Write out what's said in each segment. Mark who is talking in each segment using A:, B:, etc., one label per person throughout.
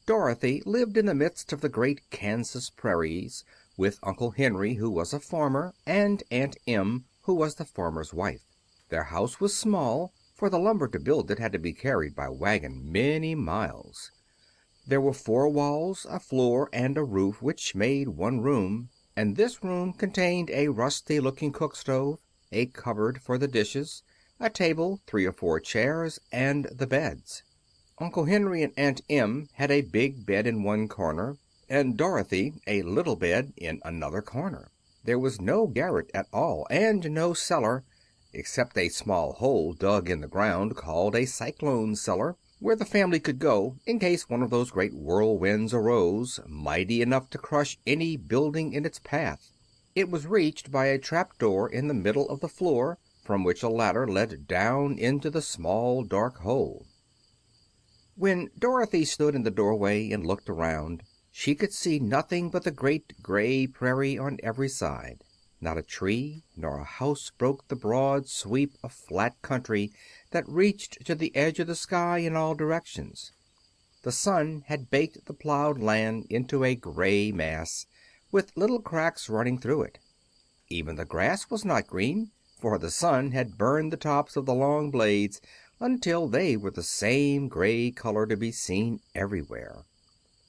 A: Dorothy lived in the midst of the great Kansas prairies, with Uncle Henry, who was a farmer, and Aunt Em, who was the farmer's wife. Their house was small, for the lumber to build it had to be carried by wagon many miles. There were 4 walls, a floor, and a roof, which made one room, and this room contained a rusty-looking cook stove, a cupboard for the dishes, a table, 3 or 4 chairs, and the beds. Uncle Henry and Aunt Em had a big bed in one corner, and Dorothy a little bed in another corner. There was no garret at all, and no cellar, except a small hole dug in the ground called a cyclone cellar, where the family could go in case one of those great whirlwinds arose, mighty enough to crush any building in its path. It was reached by a trap-door in the middle of the floor, from which a ladder led down into the small dark hole. When Dorothy stood in the doorway and looked around, she could see nothing but the great gray prairie on every side. Not a tree nor a house broke the broad sweep of flat country that reached to the edge of the sky in all directions. The sun had baked the plowed land into a gray mass, with little cracks running through it. Even the grass was not green, for the sun had burned the tops of the long blades until they were the same gray color to be seen everywhere.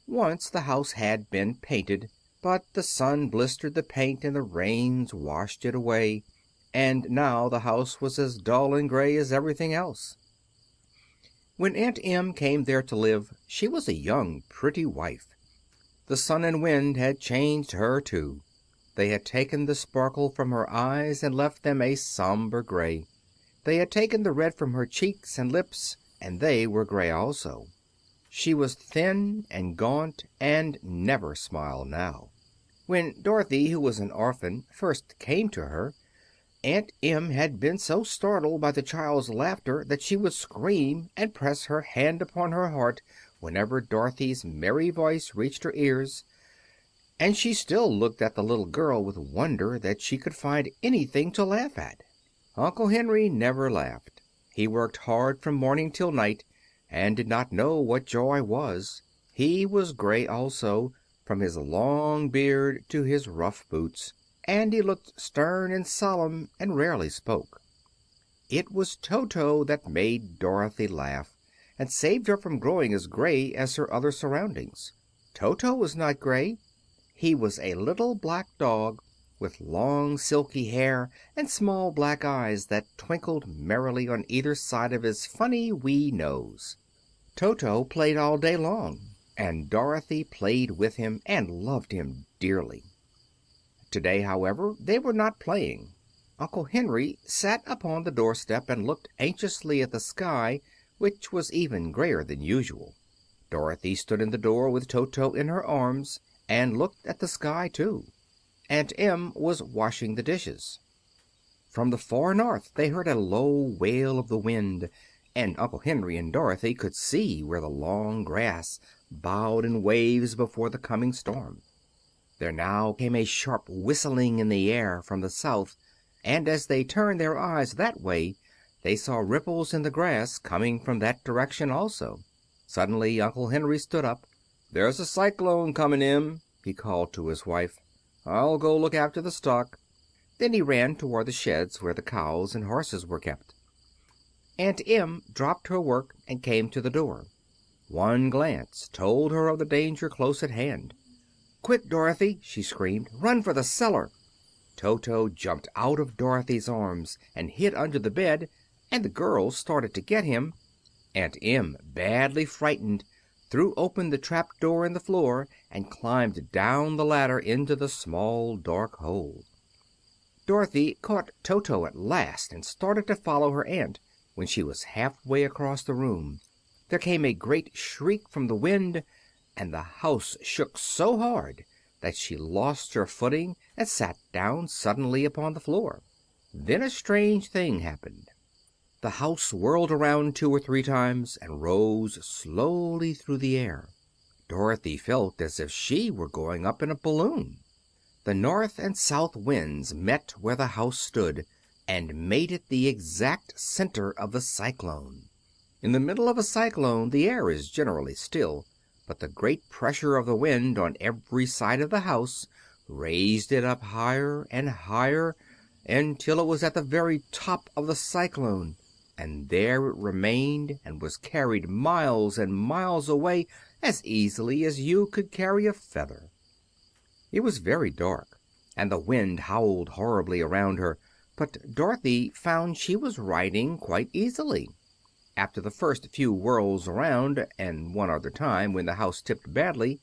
A: Once the house had been painted, but the sun blistered the paint and the rains washed it away, and now the house was as dull and gray as everything else. When Aunt Em came there to live, she was a young, pretty wife. The sun and wind had changed her, too. They had taken the sparkle from her eyes and left them a somber gray. They had taken the red from her cheeks and lips, and they were gray also. She was thin and gaunt, and never smiled now. When Dorothy, who was an orphan, first came to her, Aunt Em had been so startled by the child's laughter that she would scream and press her hand upon her heart whenever Dorothy's merry voice reached her ears, and she still looked at the little girl with wonder that she could find anything to laugh at. Uncle Henry never laughed. He worked hard from morning till night, and did not know what joy was. He was gray also, from his long beard to his rough boots, and he looked stern and solemn and rarely spoke. It was Toto that made Dorothy laugh, and saved her from growing as gray as her other surroundings. Toto was not gray. He was a little black dog, with long silky hair and small black eyes that twinkled merrily on either side of his funny wee nose. Toto played all day long, and Dorothy played with him and loved him dearly. Today, however, they were not playing. Uncle Henry sat upon the doorstep and looked anxiously at the sky, which was even grayer than usual. Dorothy stood in the door with Toto in her arms and looked at the sky too. Aunt Em was washing the dishes. From the far north they heard a low wail of the wind, and Uncle Henry and Dorothy could see where the long grass bowed in waves before the coming storm. There now came a sharp whistling in the air from the south, and as they turned their eyes that way they saw ripples in the grass coming from that direction also. Suddenly Uncle Henry stood up. "There's a cyclone coming, Em," he called to his wife. "I'll go look after the stock." Then he ran toward the sheds where the cows and horses were kept. Aunt Em dropped her work and came to the door. One glance told her of the danger close at hand. "Quick, Dorothy!" she screamed. "Run for the cellar!" Toto jumped out of Dorothy's arms and hid under the bed, and the girls started to get him. Aunt Em, badly frightened, threw open the trap door in the floor and climbed down the ladder into the small dark hole. Dorothy caught Toto at last and started to follow her aunt. When she was halfway across the room there came a great shriek from the wind, and the house shook so hard that she lost her footing and sat down suddenly upon the floor. Then a strange thing happened. The house whirled around 2 or 3 times and rose slowly through the air. Dorothy felt as if she were going up in a balloon. The north and south winds met where the house stood, and made it the exact center of the cyclone. In the middle of a cyclone the air is generally still, but the great pressure of the wind on every side of the house raised it up higher and higher until it was at the very top of the cyclone, and there it remained and was carried miles and miles away as easily as you could carry a feather. It was very dark, and the wind howled horribly around her, but Dorothy found she was riding quite easily. After the first few whirls around, and one other time when the house tipped badly,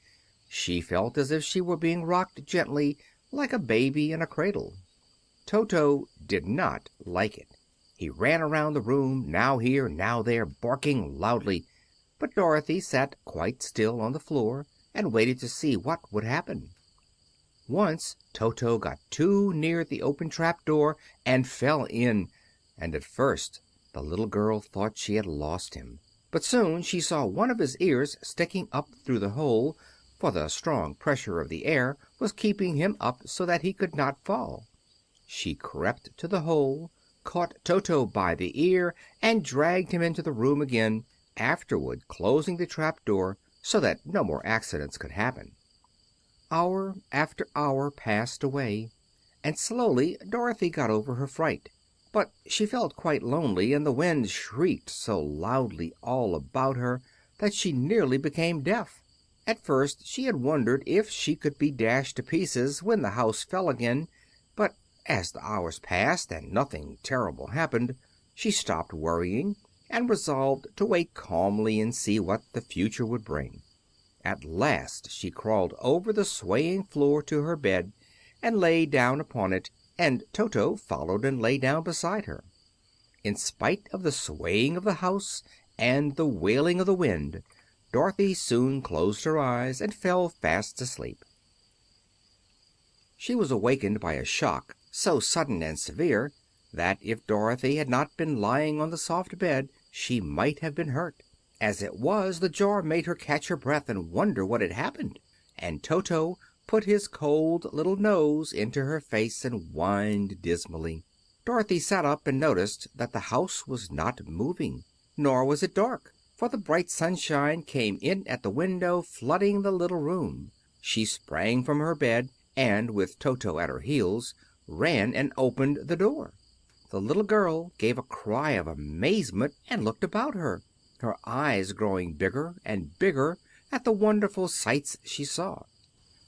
A: she felt as if she were being rocked gently, like a baby in a cradle. Toto did not like it. He ran around the room, now here, now there, barking loudly, but Dorothy sat quite still on the floor and waited to see what would happen. Once Toto got too near the open trap door and fell in, and at first the little girl thought she had lost him. But soon she saw one of his ears sticking up through the hole, for the strong pressure of the air was keeping him up so that he could not fall. She crept to the hole, caught Toto by the ear, and dragged him into the room again, afterward closing the trap door so that no more accidents could happen. Hour after hour passed away, and slowly Dorothy got over her fright. But she felt quite lonely, and the wind shrieked so loudly all about her that she nearly became deaf. At first she had wondered if she could be dashed to pieces when the house fell again, but as the hours passed and nothing terrible happened, she stopped worrying and resolved to wait calmly and see what the future would bring. At last she crawled over the swaying floor to her bed and lay down upon it, and Toto followed and lay down beside her. In spite of the swaying of the house and the wailing of the wind, Dorothy soon closed her eyes and fell fast asleep. She was awakened by a shock so sudden and severe that if Dorothy had not been lying on the soft bed she might have been hurt. As it was, the jar made her catch her breath and wonder what had happened, and Toto put his cold little nose into her face and whined dismally. Dorothy sat up and noticed that the house was not moving, nor was it dark, for the bright sunshine came in at the window, flooding the little room. She sprang from her bed, and, with Toto at her heels, ran and opened the door. The little girl gave a cry of amazement and looked about her, her eyes growing bigger and bigger at the wonderful sights she saw.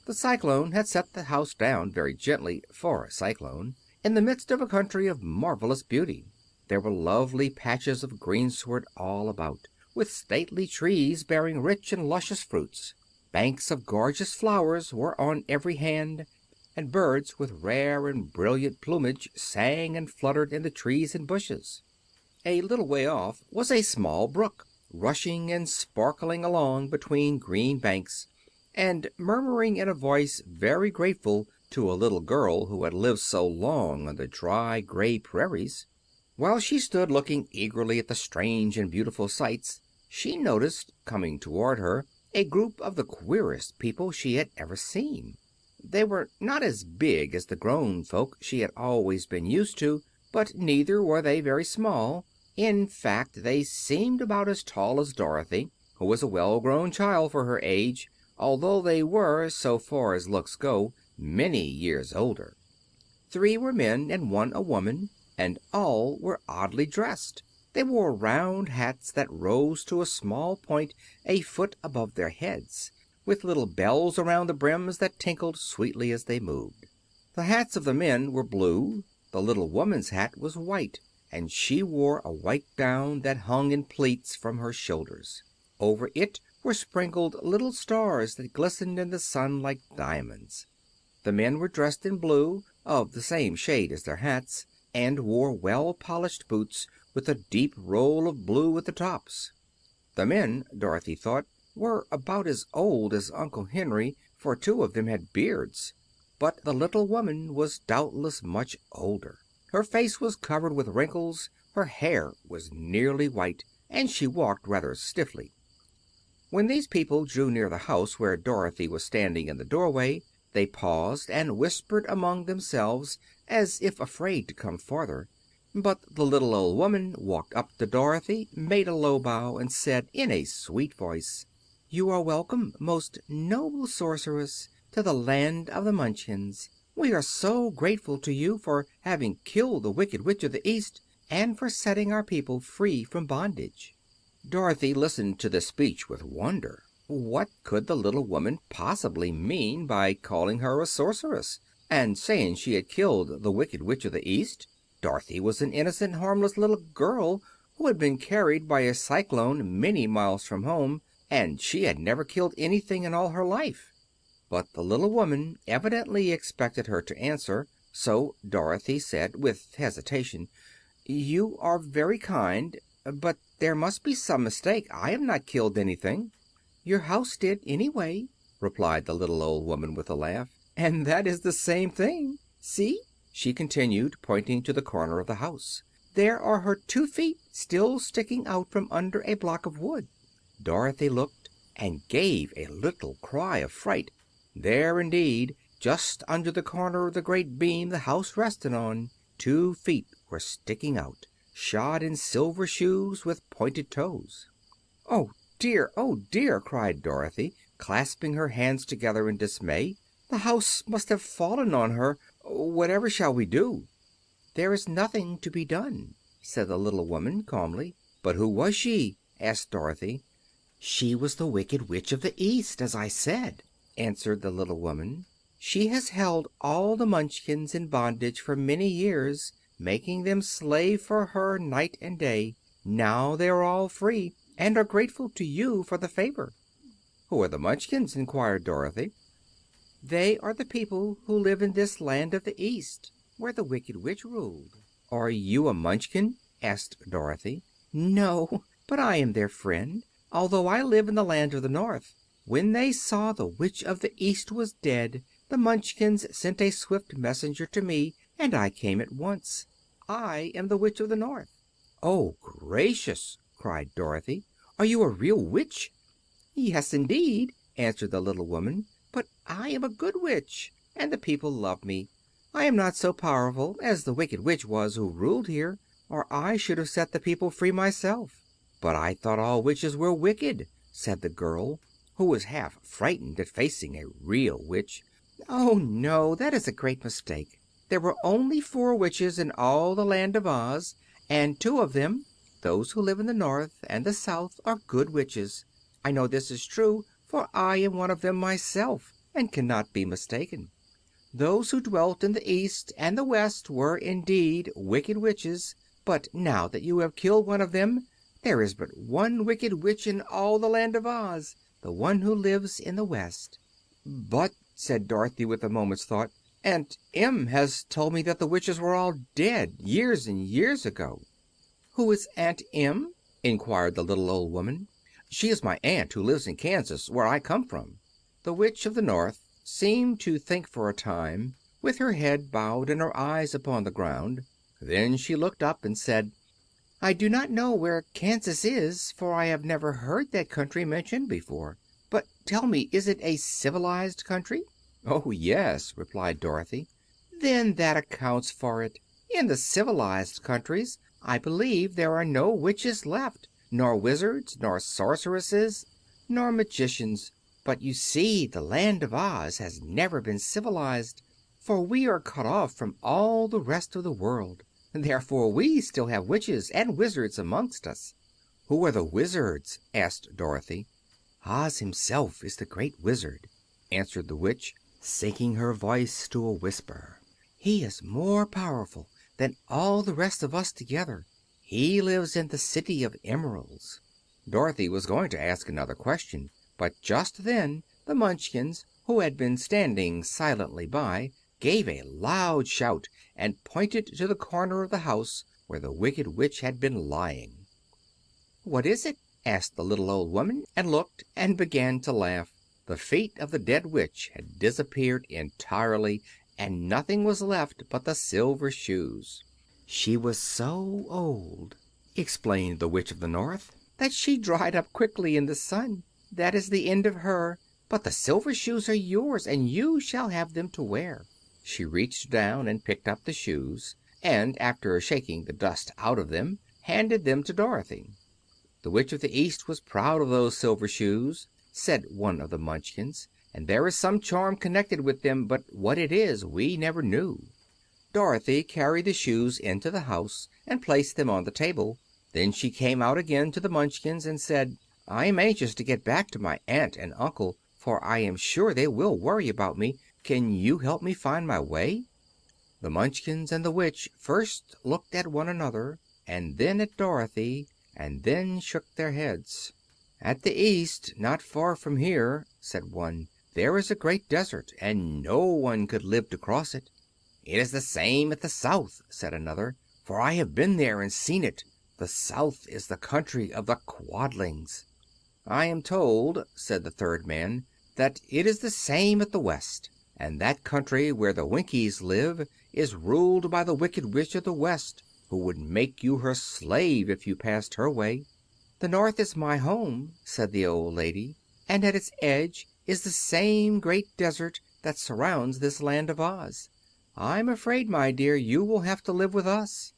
A: The cyclone had set the house down very gently for a cyclone, in the midst of a country of marvelous beauty. There were lovely patches of greensward all about, with stately trees bearing rich and luscious fruits. Banks of gorgeous flowers were on every hand, and birds with rare and brilliant plumage sang and fluttered in the trees and bushes. A little way off was a small brook, rushing and sparkling along between green banks, and murmuring in a voice very grateful to a little girl who had lived so long on the dry, gray prairies. While she stood looking eagerly at the strange and beautiful sights, she noticed, coming toward her, a group of the queerest people she had ever seen. They were not as big as the grown folk she had always been used to, but neither were they very small. In fact, they seemed about as tall as Dorothy, who was a well-grown child for her age, although they were, so far as looks go, many years older. 3 were men and 1 a woman, and all were oddly dressed. They wore round hats that rose to a small point a foot above their heads, with little bells around the brims that tinkled sweetly as they moved. The hats of the men were blue. The little woman's hat was white, and she wore a white gown that hung in pleats from her shoulders. Over it were sprinkled little stars that glistened in the sun like diamonds. The men were dressed in blue, of the same shade as their hats, and wore well-polished boots with a deep roll of blue at the tops. The men, Dorothy thought, were about as old as Uncle Henry, for 2 of them had beards. But the little woman was doubtless much older. Her face was covered with wrinkles, her hair was nearly white, and she walked rather stiffly. When these people drew near the house where Dorothy was standing in the doorway, they paused and whispered among themselves, as if afraid to come farther. But the little old woman walked up to Dorothy, made a low bow, and said in a sweet voice, "You are welcome, most noble sorceress, to the land of the Munchkins. We are so grateful to you for having killed the Wicked Witch of the East and for setting our people free from bondage." Dorothy listened to this speech with wonder. What could the little woman possibly mean by calling her a sorceress, and saying she had killed the Wicked Witch of the East? Dorothy was an innocent, harmless little girl who had been carried by a cyclone many miles from home, and she had never killed anything in all her life. But the little woman evidently expected her to answer, so Dorothy said, with hesitation, "You are very kind, but there must be some mistake. I have not killed anything." "Your house did, anyway," replied the little old woman with a laugh. "And that is the same thing. See," she continued, pointing to the corner of the house. "There are her 2 feet still sticking out from under a block of wood." Dorothy looked and gave a little cry of fright. There, indeed, just under the corner of the great beam the house rested on, 2 feet were sticking out, shod in silver shoes with pointed toes. "Oh dear! Oh dear!" cried Dorothy, clasping her hands together in dismay. "The house must have fallen on her. Whatever shall we do?" "There is nothing to be done," said the little woman calmly. "But who was she?" asked Dorothy. "She was the Wicked Witch of the East, as I said," answered the little woman. "She has held all the Munchkins in bondage for many years, making them slave for her night and day. Now they are all free, and are grateful to you for the favor." "Who are the Munchkins?" inquired Dorothy. "They are the people who live in this land of the East, where the Wicked Witch ruled." "Are you a Munchkin?" asked Dorothy. "No, but I am their friend, although I live in the land of the North. When they saw the Witch of the East was dead, the Munchkins sent a swift messenger to me, and I came at once. I am the Witch of the North." "Oh, gracious!" cried Dorothy. "Are you a real witch?" "Yes, indeed," answered the little woman. "But I am a good witch, and the people love me. I am not so powerful as the Wicked Witch was who ruled here, or I should have set the people free myself." "But I thought all witches were wicked," said the girl, who was half frightened at facing a real witch. "Oh, no, that is a great mistake. There were only 4 witches in all the land of Oz, and 2 of them, those who live in the North and the South, are good witches. I know this is true, for I am one of them myself, and cannot be mistaken. Those who dwelt in the East and the West were indeed wicked witches, but now that you have killed one of them, there is but one wicked witch in all the land of Oz, the one who lives in the West." "But," said Dorothy, with a moment's thought, "Aunt Em has told me that the witches were all dead years and years ago." "Who is Aunt Em?" inquired the little old woman. "She is my aunt who lives in Kansas, where I come from." The Witch of the North seemed to think for a time, with her head bowed and her eyes upon the ground. Then she looked up and said, "I do not know where Kansas is, for I have never heard that country mentioned before. But tell me, is it a civilized country?" "Oh, yes," replied Dorothy. "Then that accounts for it. In the civilized countries I believe there are no witches left, nor wizards, nor sorceresses, nor magicians. But you see the land of Oz has never been civilized, for we are cut off from all the rest of the world. Therefore we still have witches and wizards amongst us." "Who are the wizards?" asked Dorothy. "Oz himself is the great wizard," answered the witch, sinking her voice to a whisper. "He is more powerful than all the rest of us together. He lives in the City of Emeralds." Dorothy was going to ask another question, but just then the Munchkins, who had been standing silently by, gave a loud shout and pointed to the corner of the house where the Wicked Witch had been lying. "What is it?" asked the little old woman, and looked and began to laugh. The feet of the dead witch had disappeared entirely, and nothing was left but the silver shoes. "She was so old," explained the Witch of the North, "that she dried up quickly in the sun. That is the end of her. But the silver shoes are yours, and you shall have them to wear." She reached down and picked up the shoes, and after shaking the dust out of them, handed them to Dorothy. The Witch of the East was proud of those silver shoes, said one of the Munchkins, "and there is some charm connected with them, but what it is we never knew." Dorothy carried the shoes into the house and placed them on the table. Then she came out again to the Munchkins and said, "I am anxious to get back to my aunt and uncle, for I am sure they will worry about me. Can you help me find my way?" The Munchkins and the Witch first looked at one another, and then at Dorothy, and then shook their heads. "At the east, not far from here," said one, "there is a great desert, and no one could live to cross it." "It is the same at the south," said another, "for I have been there and seen it. The south is the country of the Quadlings." "I am told," said the third man, "that it is the same at the west, and that country where the Winkies live is ruled by the Wicked Witch of the West, who would make you her slave if you passed her way." "The north is my home," said the old lady, "and at its edge is the same great desert that surrounds this Land of Oz. I'm afraid, my dear, you will have to live with us."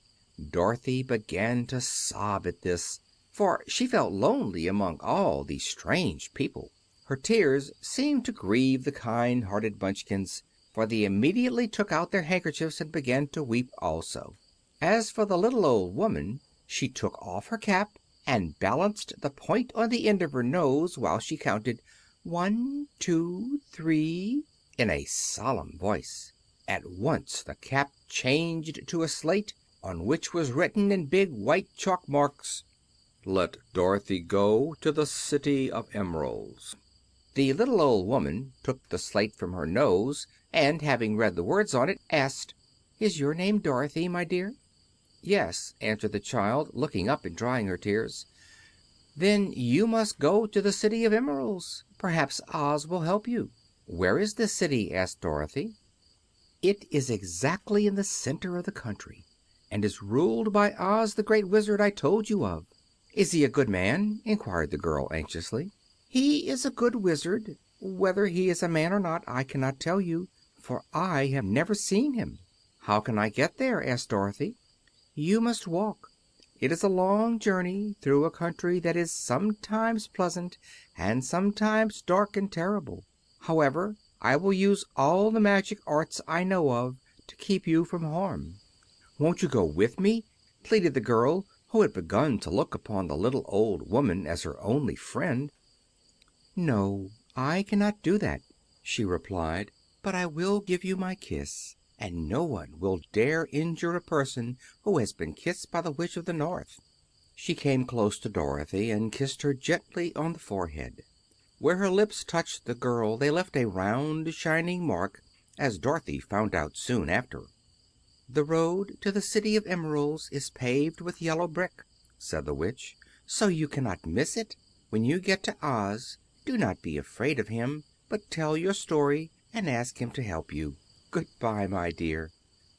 A: Dorothy began to sob at this, for she felt lonely among all these strange people. Her tears seemed to grieve the kind-hearted Munchkins, for they immediately took out their handkerchiefs and began to weep also. As for the little old woman, she took off her cap and balanced the point on the end of her nose while she counted 1, 2, 3 in a solemn voice. At once the cap changed to a slate, on which was written in big white chalk marks, "Let Dorothy go to the City of Emeralds." The little old woman took the slate from her nose, and having read the words on it, asked, "Is your name Dorothy, my dear?" "Yes," answered the child, looking up and drying her tears. "Then you must go to the City of Emeralds. Perhaps Oz will help you." "Where is this city?" asked Dorothy. "It is exactly in the center of the country, and is ruled by Oz, the great Wizard I told you of." "Is he a good man?" inquired the girl anxiously. "He is a good wizard. Whether he is a man or not I cannot tell you, for I have never seen him." "How can I get there?" asked Dorothy. "You must walk. It is a long journey through a country that is sometimes pleasant and sometimes dark and terrible. However, I will use all the magic arts I know of to keep you from harm." "Won't you go with me?" pleaded the girl, who had begun to look upon the little old woman as her only friend. "No, I cannot do that," she replied, "but I will give you my kiss, and no one will dare injure a person who has been kissed by the Witch of the North." She came close to Dorothy and kissed her gently on the forehead. Where her lips touched the girl they left a round, shining mark, as Dorothy found out soon after. "The road to the City of Emeralds is paved with yellow brick," said the Witch, "so you cannot miss it. When you get to Oz, do not be afraid of him, but tell your story and ask him to help you. Goodbye, my dear."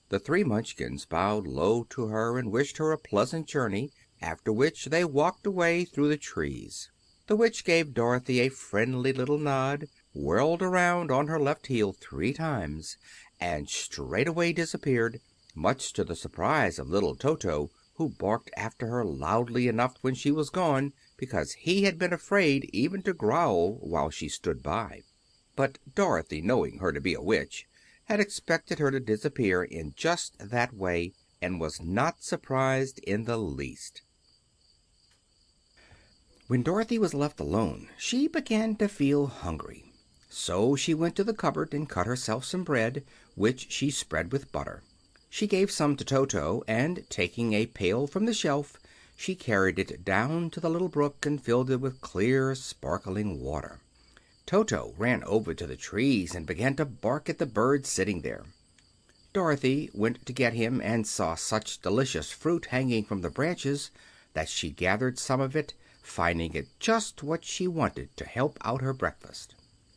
A: The three Munchkins bowed low to her and wished her a pleasant journey, after which they walked away through the trees. The Witch gave Dorothy a friendly little nod, whirled around on her left heel 3 times, and straightway disappeared, much to the surprise of little Toto, who barked after her loudly enough when she was gone, because he had been afraid even to growl while she stood by. But Dorothy, knowing her to be a witch, had expected her to disappear in just that way, and was not surprised in the least. When Dorothy was left alone she began to feel hungry. So she went to the cupboard and cut herself some bread, which she spread with butter. She gave some to Toto, and taking a pail from the shelf, she carried it down to the little brook and filled it with clear, sparkling water. Toto ran over to the trees and began to bark at the bird sitting there. Dorothy went to get him and saw such delicious fruit hanging from the branches that she gathered some of it, finding it just what she wanted to help out her breakfast.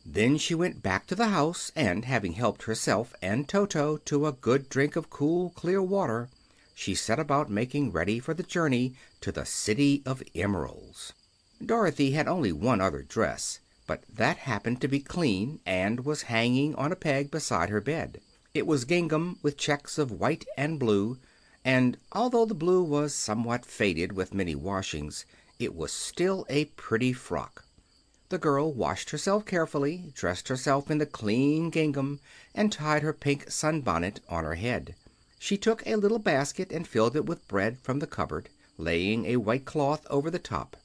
A: Then she went back to the house, and having helped herself and Toto to a good drink of cool, clear water, she set about making ready for the journey to the City of Emeralds. Dorothy had only one other dress, but that happened to be clean and was hanging on a peg beside her bed. It was gingham with checks of white and blue, and although the blue was somewhat faded with many washings, it was still a pretty frock. The girl washed herself carefully, dressed herself in the clean gingham, and tied her pink sunbonnet on her head. She took a little basket and filled it with bread from the cupboard, laying a white cloth over the top.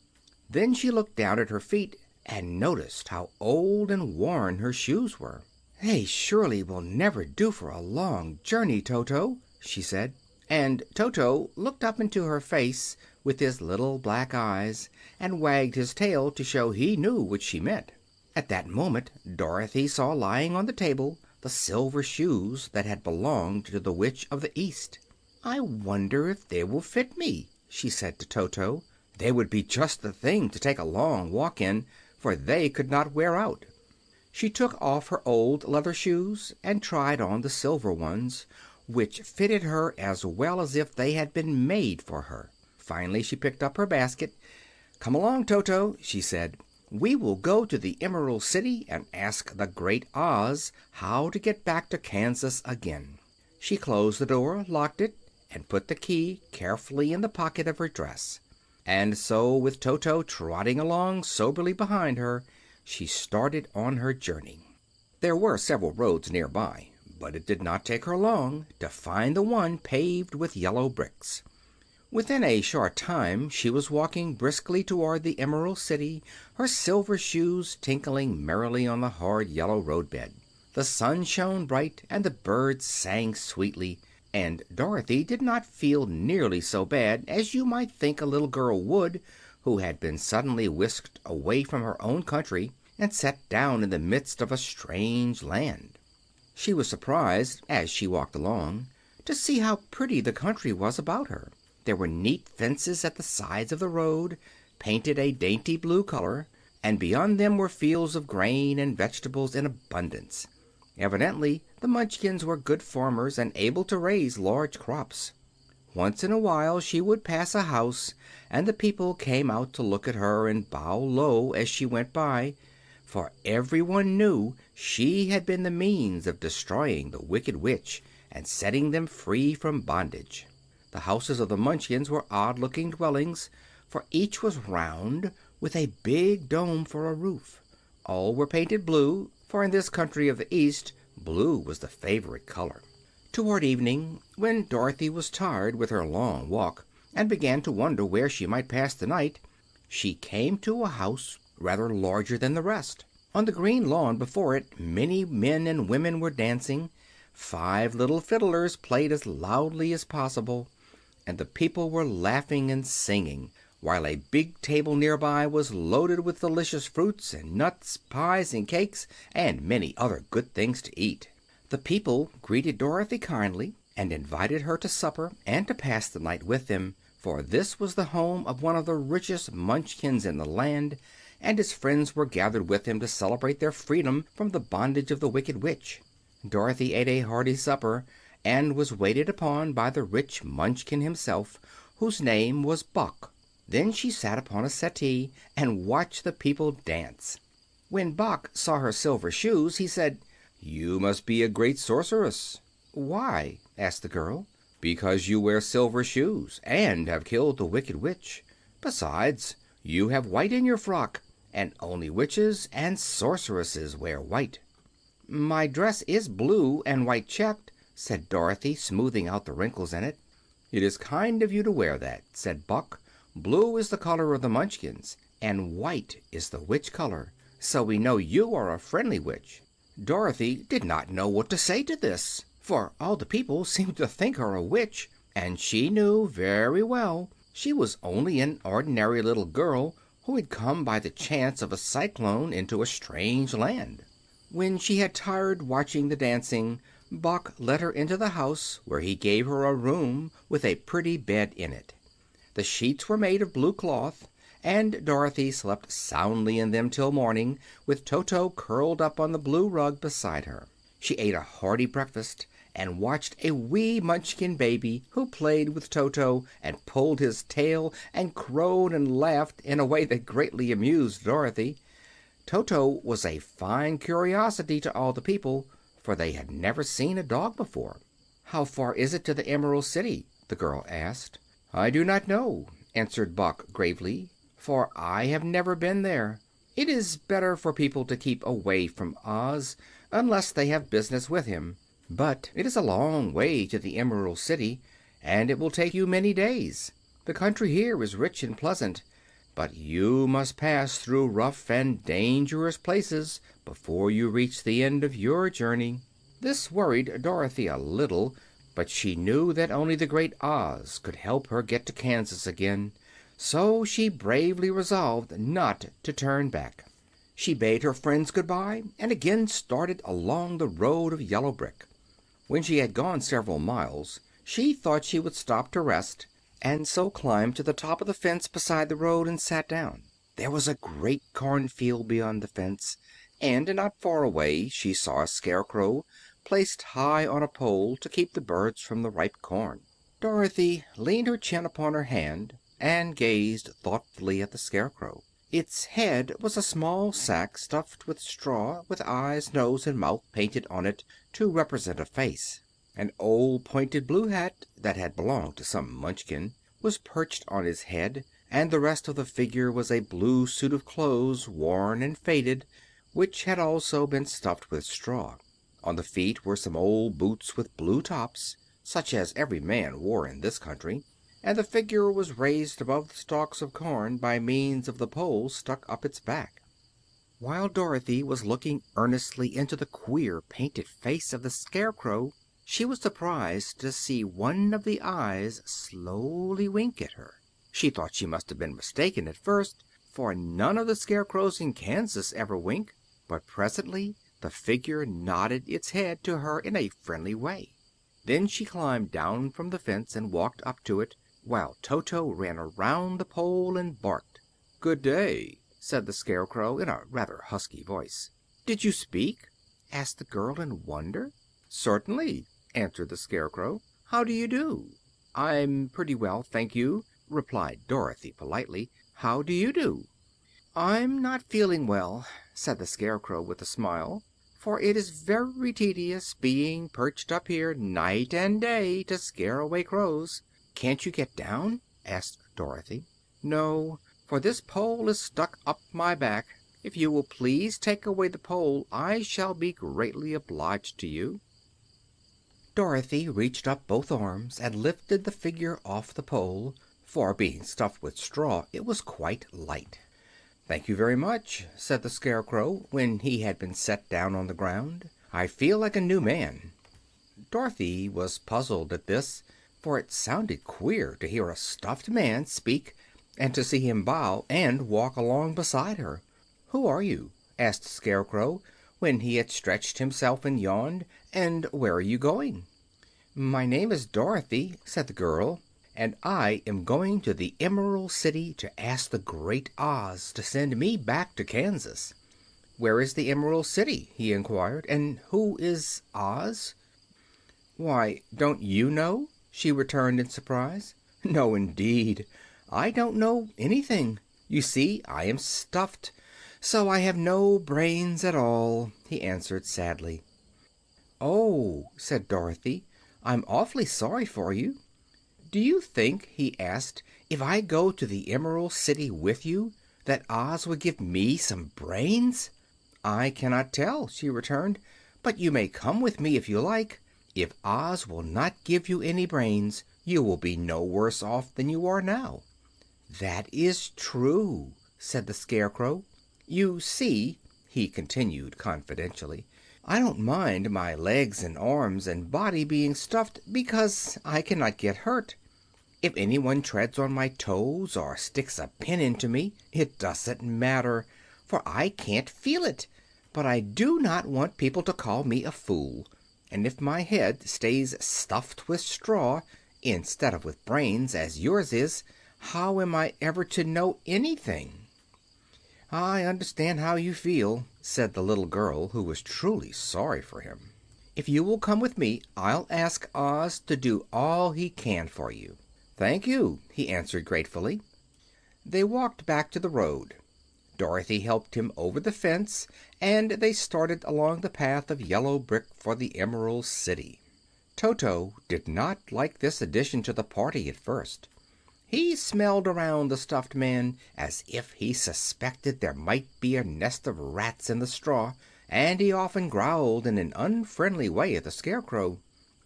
A: Then she looked down at her feet and noticed how old and worn her shoes were. "They surely will never do for a long journey, Toto," she said. And Toto looked up into her face with his little black eyes, and wagged his tail to show he knew what she meant. At that moment Dorothy saw lying on the table the silver shoes that had belonged to the Witch of the East. "I wonder if they will fit me," she said to Toto. "They would be just the thing to take a long walk in, for they could not wear out." She took off her old leather shoes and tried on the silver ones, which fitted her as well as if they had been made for her. Finally she picked up her basket. "Come along, Toto," she said. "We will go to the Emerald City and ask the Great Oz how to get back to Kansas again." She closed the door, locked it, and put the key carefully in the pocket of her dress. And so, with Toto trotting along soberly behind her, she started on her journey. There were several roads near by, but it did not take her long to find the one paved with yellow bricks. Within a short time she was walking briskly toward the Emerald City, her silver shoes tinkling merrily on the hard yellow roadbed. The sun shone bright and the birds sang sweetly, and Dorothy did not feel nearly so bad as you might think a little girl would who had been suddenly whisked away from her own country and set down in the midst of a strange land. She was surprised, as she walked along, to see how pretty the country was about her. There were neat fences at the sides of the road, painted a dainty blue color, and beyond them were fields of grain and vegetables in abundance. Evidently the Munchkins were good farmers and able to raise large crops. Once in a while she would pass a house, and the people came out to look at her and bow low as she went by, for everyone knew she had been the means of destroying the Wicked Witch and setting them free from bondage. The houses of the Munchkins were odd-looking dwellings, for each was round, with a big dome for a roof. All were painted blue, for in this country of the East blue was the favorite color. Toward evening, when Dorothy was tired with her long walk and began to wonder where she might pass the night, she came to a house rather larger than the rest. On the green lawn before it many men and women were dancing. 5 little fiddlers played as loudly as possible, and the people were laughing and singing, while a big table nearby was loaded with delicious fruits and nuts, pies and cakes, and many other good things to eat. The people greeted Dorothy kindly and invited her to supper and to pass the night with them, for this was the home of one of the richest Munchkins in the land, and his friends were gathered with him to celebrate their freedom from the bondage of the Wicked Witch. Dorothy ate a hearty supper and was waited upon by the rich Munchkin himself, whose name was Boq. Then she sat upon a settee and watched the people dance. When Boq saw her silver shoes, he said, "You must be a great sorceress." "Why?" asked the girl. "Because you wear silver shoes and have killed the Wicked Witch. Besides, you have white in your frock, and only witches and sorceresses wear white." "My dress is blue and white checked," said Dorothy, smoothing out the wrinkles in it. "It is kind of you to wear that," said Buck. "Blue is the color of the Munchkins, and white is the witch color, so we know you are a friendly witch." Dorothy did not know what to say to this, for all the people seemed to think her a witch, and she knew very well she was only an ordinary little girl who had come by the chance of a cyclone into a strange land. When she had tired watching the dancing, Boq led her into the house, where he gave her a room with a pretty bed in it. The sheets were made of blue cloth, and Dorothy slept soundly in them till morning, with Toto curled up on the blue rug beside her. She ate a hearty breakfast and watched a wee Munchkin baby who played with Toto and pulled his tail and crowed and laughed in a way that greatly amused Dorothy. Toto was a fine curiosity to all the people, for they had never seen a dog before. "How far is it to the Emerald City?" the girl asked. "I do not know," answered Boq gravely, "for I have never been there. It is better for people to keep away from Oz unless they have business with him. But it is a long way to the Emerald City, and it will take you many days. The country here is rich and pleasant, but you must pass through rough and dangerous places before you reach the end of your journey." This worried Dorothy a little, but she knew that only the Great Oz could help her get to Kansas again, so she bravely resolved not to turn back. She bade her friends good-bye and again started along the road of yellow brick. When she had gone several miles, she thought she would stop to rest, and so climbed to the top of the fence beside the road and sat down. There was a great cornfield beyond the fence, and not far away she saw a scarecrow placed high on a pole to keep the birds from the ripe corn. Dorothy leaned her chin upon her hand and gazed thoughtfully at the scarecrow. Its head was a small sack stuffed with straw, with eyes, nose, and mouth painted on it to represent a face. An old pointed blue hat, that had belonged to some Munchkin, was perched on his head, and the rest of the figure was a blue suit of clothes, worn and faded, which had also been stuffed with straw. On the feet were some old boots with blue tops, such as every man wore in this country, and the figure was raised above the stalks of corn by means of the pole stuck up its back. While Dorothy was looking earnestly into the queer painted face of the scarecrow, she was surprised to see one of the eyes slowly wink at her. She thought she must have been mistaken at first, for none of the scarecrows in Kansas ever wink, but presently the figure nodded its head to her in a friendly way. Then she climbed down from the fence and walked up to it, while Toto ran around the pole and barked. "Good day," said the scarecrow in a rather husky voice. "Did you speak?" asked the girl in wonder. "Certainly," answered the scarecrow. "How do you do?" "I'm pretty well, thank you," replied Dorothy politely. "How do you do?" "I'm not feeling well," said the scarecrow with a smile, "for it is very tedious being perched up here night and day to scare away crows." "Can't you get down?" asked Dorothy. "No, for this pole is stuck up my back. If you will please take away the pole I shall be greatly obliged to you." Dorothy reached up both arms and lifted the figure off the pole, for being stuffed with straw it was quite light. "Thank you very much," said the scarecrow, when he had been set down on the ground. "I feel like a new man." Dorothy was puzzled at this, for it sounded queer to hear a stuffed man speak and to see him bow and walk along beside her. "Who are you?" asked the scarecrow, when he had stretched himself and yawned, "and where are you going?" "My name is Dorothy," said the girl, "and I am going to the Emerald City to ask the Great Oz to send me back to Kansas." "Where is the Emerald City?" he inquired, "and who is Oz?" "Why, don't you know?" she returned in surprise. "No, indeed. I don't know anything. You see, I am stuffed, so I have no brains at all," he answered sadly. "Oh," said Dorothy, "I'm awfully sorry for you. Do you think," he asked, "if I go to the Emerald City with you, that Oz would give me some brains?" "I cannot tell," she returned, "but you may come with me if you like. If Oz will not give you any brains, you will be no worse off than you are now." "That is true," said the scarecrow. "You see," he continued confidentially, "I don't mind my legs and arms and body being stuffed, because I cannot get hurt. If anyone treads on my toes or sticks a pin into me, it doesn't matter, for I can't feel it. But I do not want people to call me a fool, and if my head stays stuffed with straw instead of with brains, as yours is, how am I ever to know anything?" "I understand how you feel," said the little girl, who was truly sorry for him. "If you will come with me I'll ask Oz to do all he can for you." "Thank you," he answered gratefully. They walked back to the road. Dorothy helped him over the fence, and they started along the path of yellow brick for the Emerald City. Toto did not like this addition to the party at first. He smelled around the stuffed man as if he suspected there might be a nest of rats in the straw, and he often growled in an unfriendly way at the Scarecrow.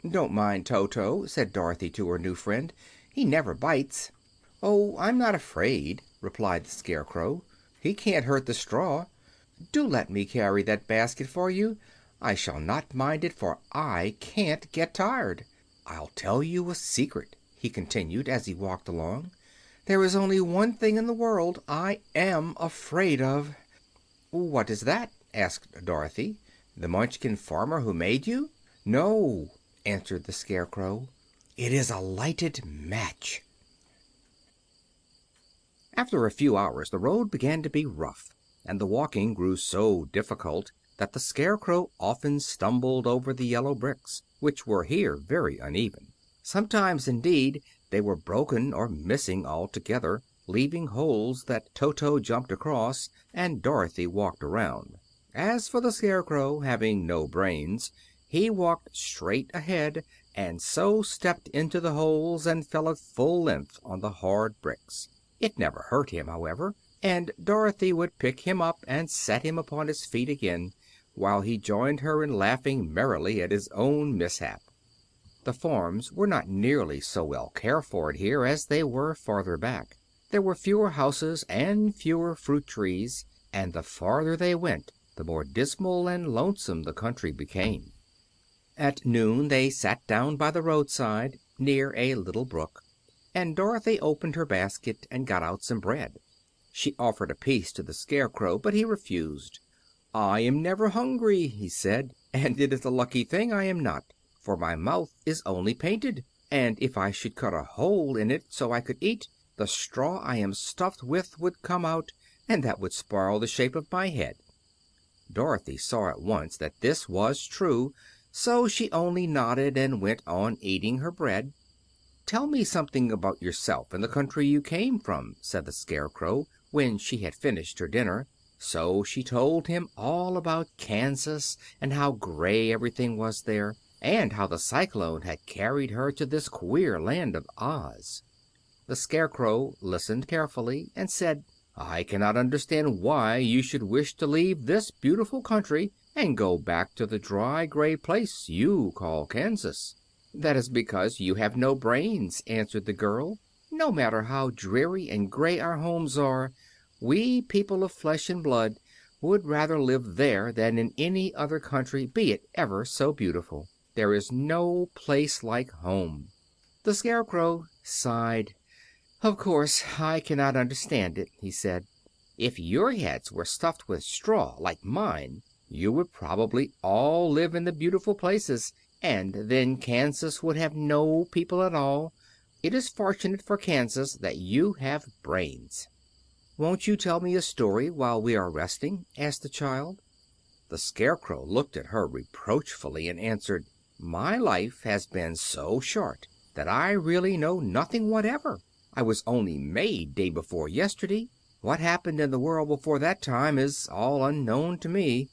A: "Don't mind Toto," said Dorothy to her new friend. "He never bites." "Oh, I'm not afraid," replied the Scarecrow. "He can't hurt the straw. Do let me carry that basket for you. I shall not mind it, for I can't get tired. I'll tell you a secret," he continued, as he walked along. "There is only one thing in the world I am afraid of." "What is that?" asked Dorothy. "The Munchkin farmer who made you?" "No," answered the Scarecrow. "It is a lighted match." After a few hours the road began to be rough, and the walking grew so difficult that the Scarecrow often stumbled over the yellow bricks, which were here very uneven. Sometimes, indeed, they were broken or missing altogether, leaving holes that Toto jumped across and Dorothy walked around. As for the Scarecrow, having no brains, he walked straight ahead, and so stepped into the holes and fell at full length on the hard bricks. It never hurt him, however, and Dorothy would pick him up and set him upon his feet again, while he joined her in laughing merrily at his own mishap. The farms were not nearly so well cared for here as they were farther back. There were fewer houses and fewer fruit trees, and the farther they went the more dismal and lonesome the country became. At noon they sat down by the roadside, near a little brook, and Dorothy opened her basket and got out some bread. She offered a piece to the Scarecrow, but he refused. "I am never hungry," he said, "and it is a lucky thing I am not, for my mouth is only painted, and if I should cut a hole in it so I could eat, the straw I am stuffed with would come out, and that would spoil the shape of my head." Dorothy saw at once that this was true, so she only nodded and went on eating her bread. "Tell me something about yourself and the country you came from," said the Scarecrow, when she had finished her dinner. So she told him all about Kansas, and how gray everything was there, and how the cyclone had carried her to this queer land of Oz. The Scarecrow listened carefully and said, "I cannot understand why you should wish to leave this beautiful country and go back to the dry, gray place you call Kansas." "That is because you have no brains," answered the girl. "No matter how dreary and gray our homes are, we people of flesh and blood would rather live there than in any other country, be it ever so beautiful. There is no place like home." The Scarecrow sighed. "Of course I cannot understand it," he said. "If your heads were stuffed with straw, like mine, you would probably all live in the beautiful places, and then Kansas would have no people at all. It is fortunate for Kansas that you have brains." "Won't you tell me a story while we are resting?" asked the child. The Scarecrow looked at her reproachfully and answered, "My life has been so short that I really know nothing whatever. I was only made day before yesterday. What happened in the world before that time is all unknown to me.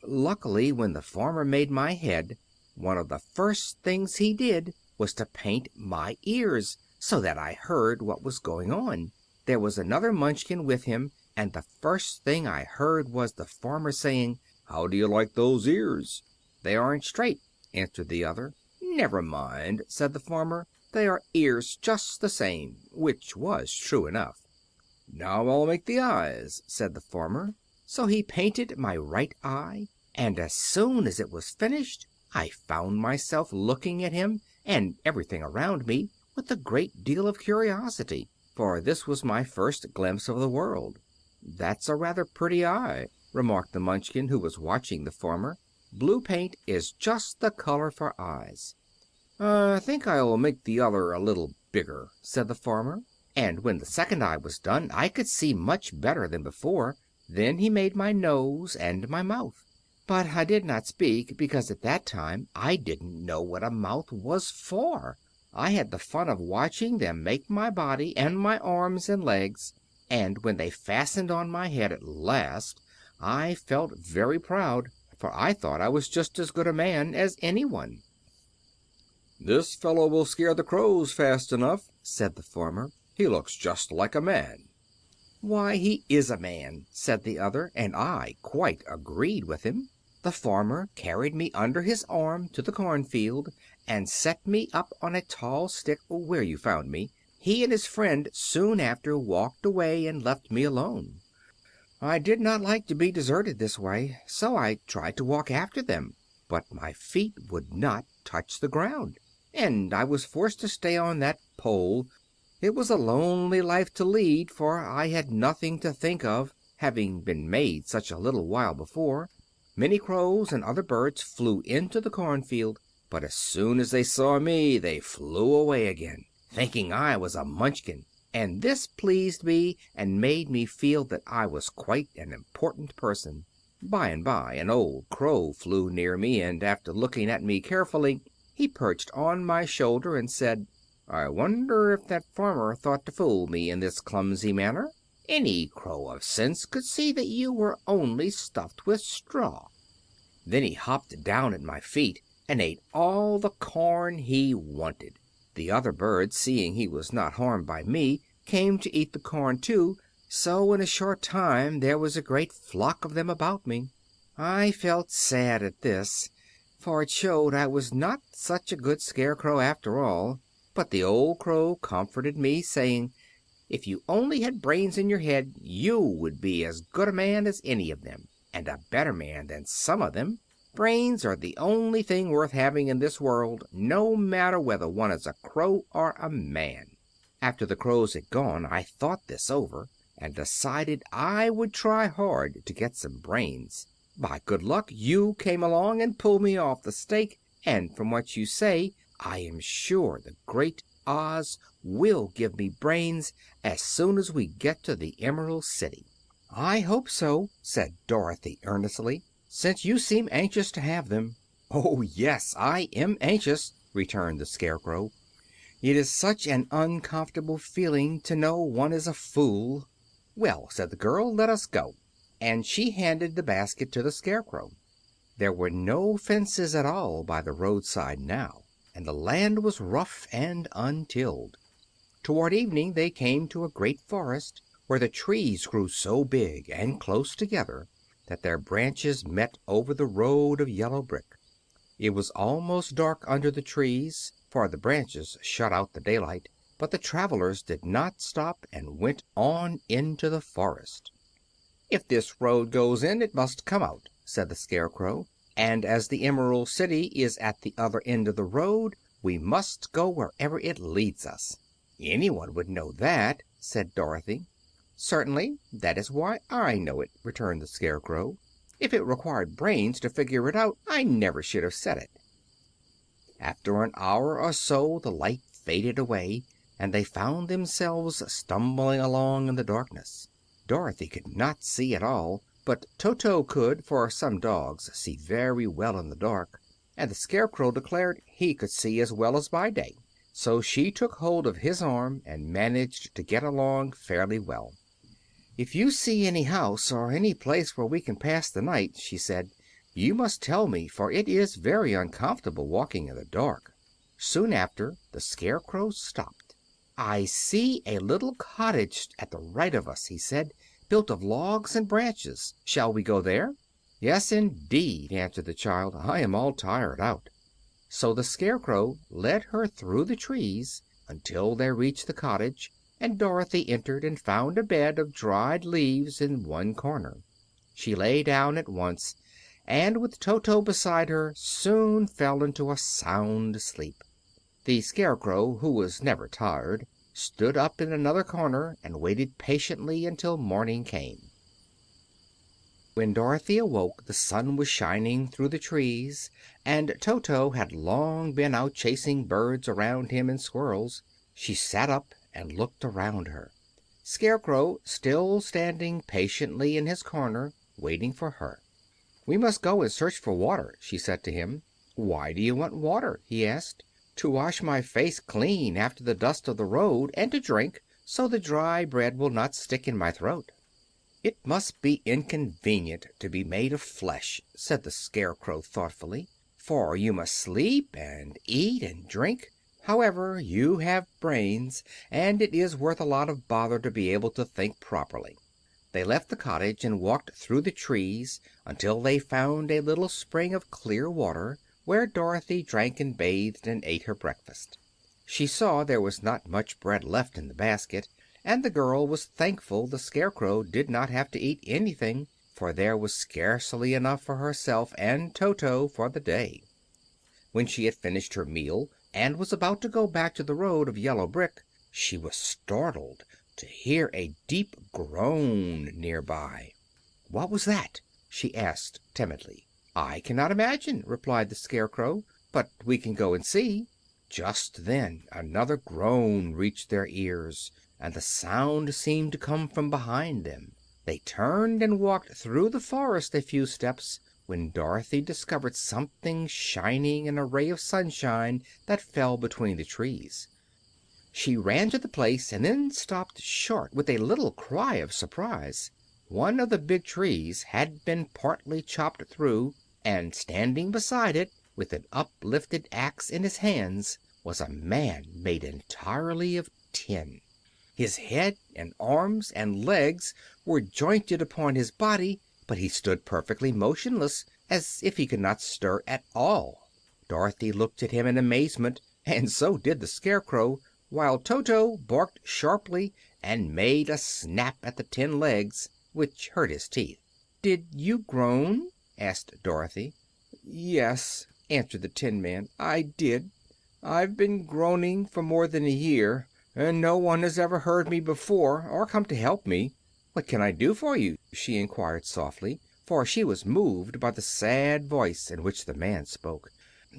A: Luckily, when the farmer made my head, one of the first things he did was to paint my ears, so that I heard what was going on. There was another Munchkin with him, and the first thing I heard was the farmer saying, 'How do you like those ears?' 'They aren't straight,' answered the other. 'Never mind,' said the farmer, 'they are ears just the same,' which was true enough. 'Now I'll make the eyes,' said the farmer. So he painted my right eye, and as soon as it was finished I found myself looking at him and everything around me with a great deal of curiosity, for this was my first glimpse of the world. 'That's a rather pretty eye,' remarked the Munchkin, who was watching the farmer. 'Blue paint is just the color for eyes.' 'I think I'll make the other a little bigger,' said the farmer, and when the second eye was done I could see much better than before. Then he made my nose and my mouth. But I did not speak, because at that time I didn't know what a mouth was for. I had the fun of watching them make my body and my arms and legs, and when they fastened on my head at last I felt very proud, for I thought I was just as good a man as anyone." "This fellow will scare the crows fast enough," said the farmer. He looks just like a man." "Why, he is a man," said the other, and I quite agreed with him. The farmer carried me under his arm to the cornfield, and set me up on a tall stick where you found me. He and his friend soon after walked away and left me alone. I did not like to be deserted this way, so I tried to walk after them, but my feet would not touch the ground, and I was forced to stay on that pole. It was a lonely life to lead, for I had nothing to think of, having been made such a little while before. Many crows and other birds flew into the cornfield, but as soon as they saw me they flew away again, thinking I was a Munchkin, and this pleased me and made me feel that I was quite an important person. By and by an old crow flew near me, and after looking at me carefully, he perched on my shoulder and said, "I wonder if that farmer thought to fool me in this clumsy manner? Any crow of sense could see that you were only stuffed with straw." Then he hopped down at my feet and ate all the corn he wanted. The other birds, seeing he was not harmed by me, came to eat the corn too, so in a short time there was a great flock of them about me. I felt sad at this, for it showed I was not such a good scarecrow after all. But the old crow comforted me, saying, "If you only had brains in your head you would be as good a man as any of them, and a better man than some of them. Brains are the only thing worth having in this world, no matter whether one is a crow or a man." After the crows had gone I thought this over, and decided I would try hard to get some brains. By good luck you came along and pulled me off the stake, and from what you say I am sure the great Oz will give me brains as soon as we get to the Emerald City. "I hope so," said Dorothy earnestly, "since you seem anxious to have them." "Oh, yes, I am anxious," returned the Scarecrow. "It is such an uncomfortable feeling to know one is a fool." "Well," said the girl, "let us go," and she handed the basket to the Scarecrow. There were no fences at all by the roadside now, and the land was rough and untilled. Toward evening they came to a great forest, where the trees grew so big and close together that their branches met over the road of yellow brick. It was almost dark under the trees, for the branches shut out the daylight, but the travelers did not stop and went on into the forest. "If this road goes in, it must come out," said the Scarecrow, "and as the Emerald City is at the other end of the road, we must go wherever it leads us." "Anyone would know that," said Dorothy. "Certainly; that is why I know it," returned the Scarecrow. "If it required brains to figure it out, I never should have said it." After an hour or so the light faded away, and they found themselves stumbling along in the darkness. Dorothy could not see at all, but Toto could, for some dogs see very well in the dark, and the Scarecrow declared he could see as well as by day. So she took hold of his arm and managed to get along fairly well. "If you see any house or any place where we can pass the night," she said, "you must tell me, for it is very uncomfortable walking in the dark." Soon after the Scarecrow stopped. "I see a little cottage at the right of us," he said, "built of logs and branches. Shall we go there?" "Yes, indeed," answered the child. "I am all tired out." So the Scarecrow led her through the trees until they reached the cottage, and Dorothy entered and found a bed of dried leaves in one corner. She lay down at once, and with Toto beside her soon fell into a sound sleep. The Scarecrow, who was never tired, stood up in another corner and waited patiently until morning came. When Dorothy awoke the sun was shining through the trees, and Toto had long been out chasing birds around him and squirrels. She sat up and looked around her, Scarecrow still standing patiently in his corner, waiting for her. "We must go and search for water," she said to him. "Why do you want water?" he asked. "To wash my face clean after the dust of the road, and to drink, so the dry bread will not stick in my throat." "It must be inconvenient to be made of flesh," said the Scarecrow thoughtfully, "for you must sleep and eat and drink. However, you have brains, and it is worth a lot of bother to be able to think properly." They left the cottage and walked through the trees until they found a little spring of clear water, where Dorothy drank and bathed and ate her breakfast. She saw there was not much bread left in the basket, and the girl was thankful the Scarecrow did not have to eat anything, for there was scarcely enough for herself and Toto for the day. When she had finished her meal and was about to go back to the road of yellow brick, she was startled to hear a deep groan near by. "What was that?" she asked timidly. "I cannot imagine," replied the Scarecrow, "but we can go and see." Just then another groan reached their ears, and the sound seemed to come from behind them. They turned and walked through the forest a few steps, when Dorothy discovered something shining in a ray of sunshine that fell between the trees. She ran to the place and then stopped short with a little cry of surprise. One of the big trees had been partly chopped through, and standing beside it, with an uplifted axe in his hands, was a man made entirely of tin. His head and arms and legs were jointed upon his body, but he stood perfectly motionless, as if he could not stir at all. Dorothy looked at him in amazement, and so did the Scarecrow, while Toto barked sharply and made a snap at the tin legs, which hurt his teeth. "Did you groan?" asked Dorothy. "Yes," answered the Tin Man, "I did. I've been groaning for more than a year, and no one has ever heard me before or come to help me. What can I do for you?" she inquired softly, for she was moved by the sad voice in which the man spoke.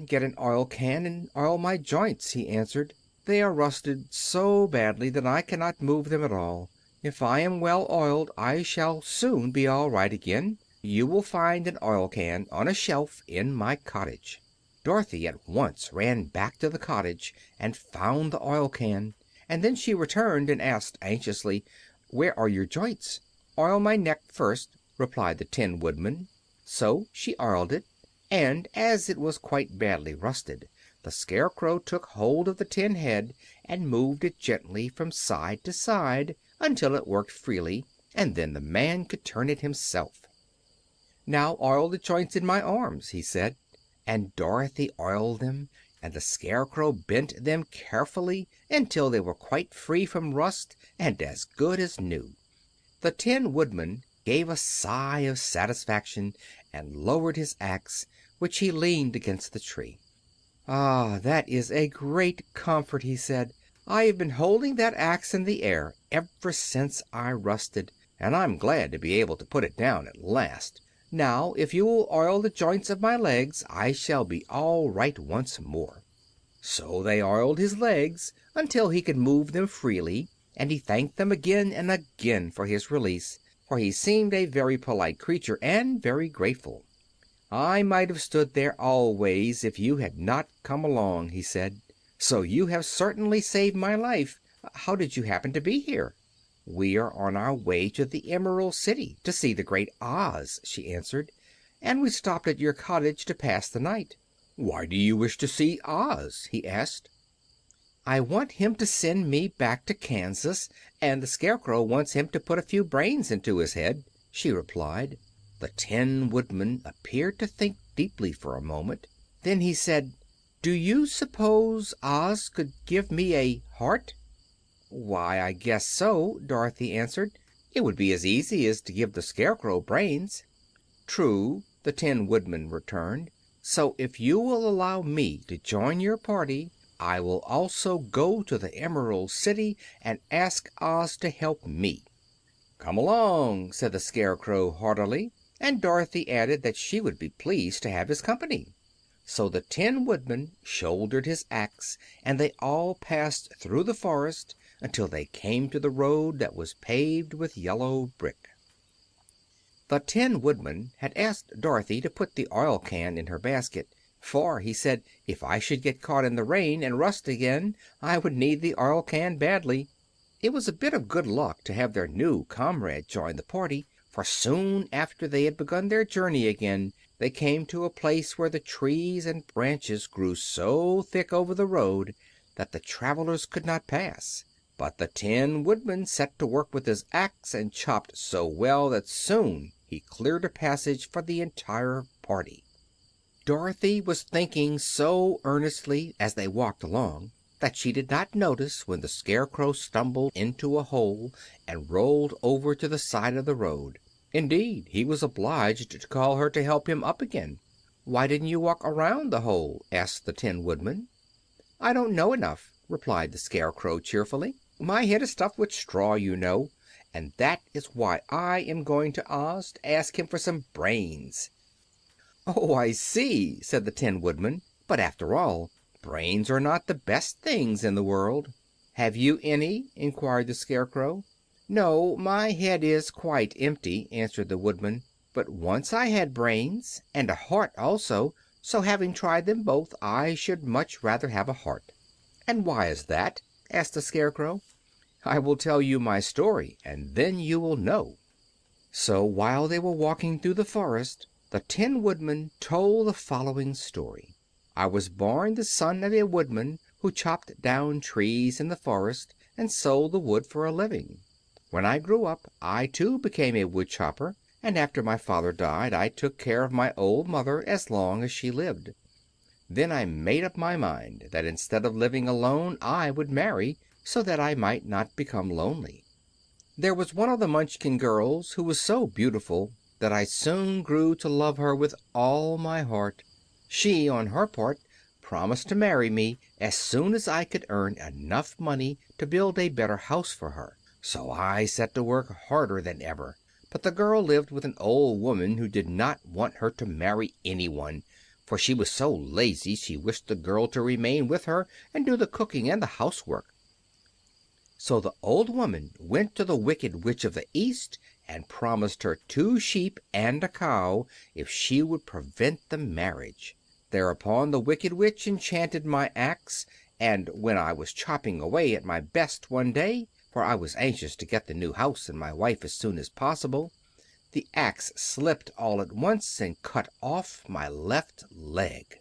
A: "Get an oil can and oil my joints," he answered. "They are rusted so badly that I cannot move them at all. If I am well oiled I shall soon be all right again. You will find an oil can on a shelf in my cottage." Dorothy at once ran back to the cottage and found the oil can, and then she returned and asked anxiously, "Where are your joints?" "Oil my neck first," replied the Tin Woodman. So she oiled it, and as it was quite badly rusted, the Scarecrow took hold of the tin head and moved it gently from side to side until it worked freely, and then the man could turn it himself. "Now oil the joints in my arms," he said, and Dorothy oiled them, and the Scarecrow bent them carefully until they were quite free from rust and as good as new. The Tin Woodman gave a sigh of satisfaction and lowered his axe, which he leaned against the tree. "Ah, that is a great comfort," he said. "I have been holding that axe in the air ever since I rusted, and I'm glad to be able to put it down at last. Now, if you will oil the joints of my legs, I shall be all right once more." So they oiled his legs until he could move them freely, and he thanked them again and again for his release, for he seemed a very polite creature and very grateful. "I might have stood there always if you had not come along," he said. "So you have certainly saved my life. How did you happen to be here?" "We are on our way to the Emerald City, to see the Great Oz," she answered, "and we stopped at your cottage to pass the night." "Why do you wish to see Oz?" he asked. "I want him to send me back to Kansas, and the Scarecrow wants him to put a few brains into his head," she replied. The Tin Woodman appeared to think deeply for a moment. Then he said, "Do you suppose Oz could give me a heart?" "Why, I guess so," Dorothy answered. "It would be as easy as to give the Scarecrow brains." "True," the Tin Woodman returned. "So if you will allow me to join your party, I will also go to the Emerald City and ask Oz to help me." "Come along," said the Scarecrow heartily, and Dorothy added that she would be pleased to have his company. So the Tin Woodman shouldered his axe, and they all passed through the forest until they came to the road that was paved with yellow brick. The Tin Woodman had asked Dorothy to put the oil can in her basket, for, he said, if I should get caught in the rain and rust again I would need the oil can badly. It was a bit of good luck to have their new comrade join the party, for soon after they had begun their journey again they came to a place where the trees and branches grew so thick over the road that the travelers could not pass. But the Tin Woodman set to work with his axe and chopped so well that soon he cleared a passage for the entire party. Dorothy was thinking so earnestly as they walked along that she did not notice when the Scarecrow stumbled into a hole and rolled over to the side of the road. Indeed, he was obliged to call her to help him up again. "Why didn't you walk around the hole?" asked the Tin Woodman. "I don't know enough," replied the Scarecrow cheerfully. "My head is stuffed with straw, you know, and that is why I am going to Oz to ask him for some brains." "Oh, I see," said the Tin Woodman. "But after all, brains are not the best things in the world." "Have you any?" inquired the Scarecrow. "No, my head is quite empty," answered the Woodman. "But once I had brains, and a heart also, so having tried them both I should much rather have a heart." "And why is that?" asked the Scarecrow. "I will tell you my story, and then you will know." So while they were walking through the forest, the Tin Woodman told the following story. "I was born the son of a woodman who chopped down trees in the forest and sold the wood for a living. When I grew up I too became a wood chopper, and after my father died I took care of my old mother as long as she lived. Then I made up my mind that instead of living alone I would marry, so that I might not become lonely. There was one of the Munchkin girls who was so beautiful that I soon grew to love her with all my heart. She, on her part, promised to marry me as soon as I could earn enough money to build a better house for her. So I set to work harder than ever. But the girl lived with an old woman who did not want her to marry anyone, for she was so lazy she wished the girl to remain with her and do the cooking and the housework. So the old woman went to the Wicked Witch of the East and promised her 2 sheep and a cow if she would prevent the marriage. Thereupon the Wicked Witch enchanted my axe, and when I was chopping away at my best one day, for I was anxious to get the new house and my wife as soon as possible, the axe slipped all at once and cut off my left leg.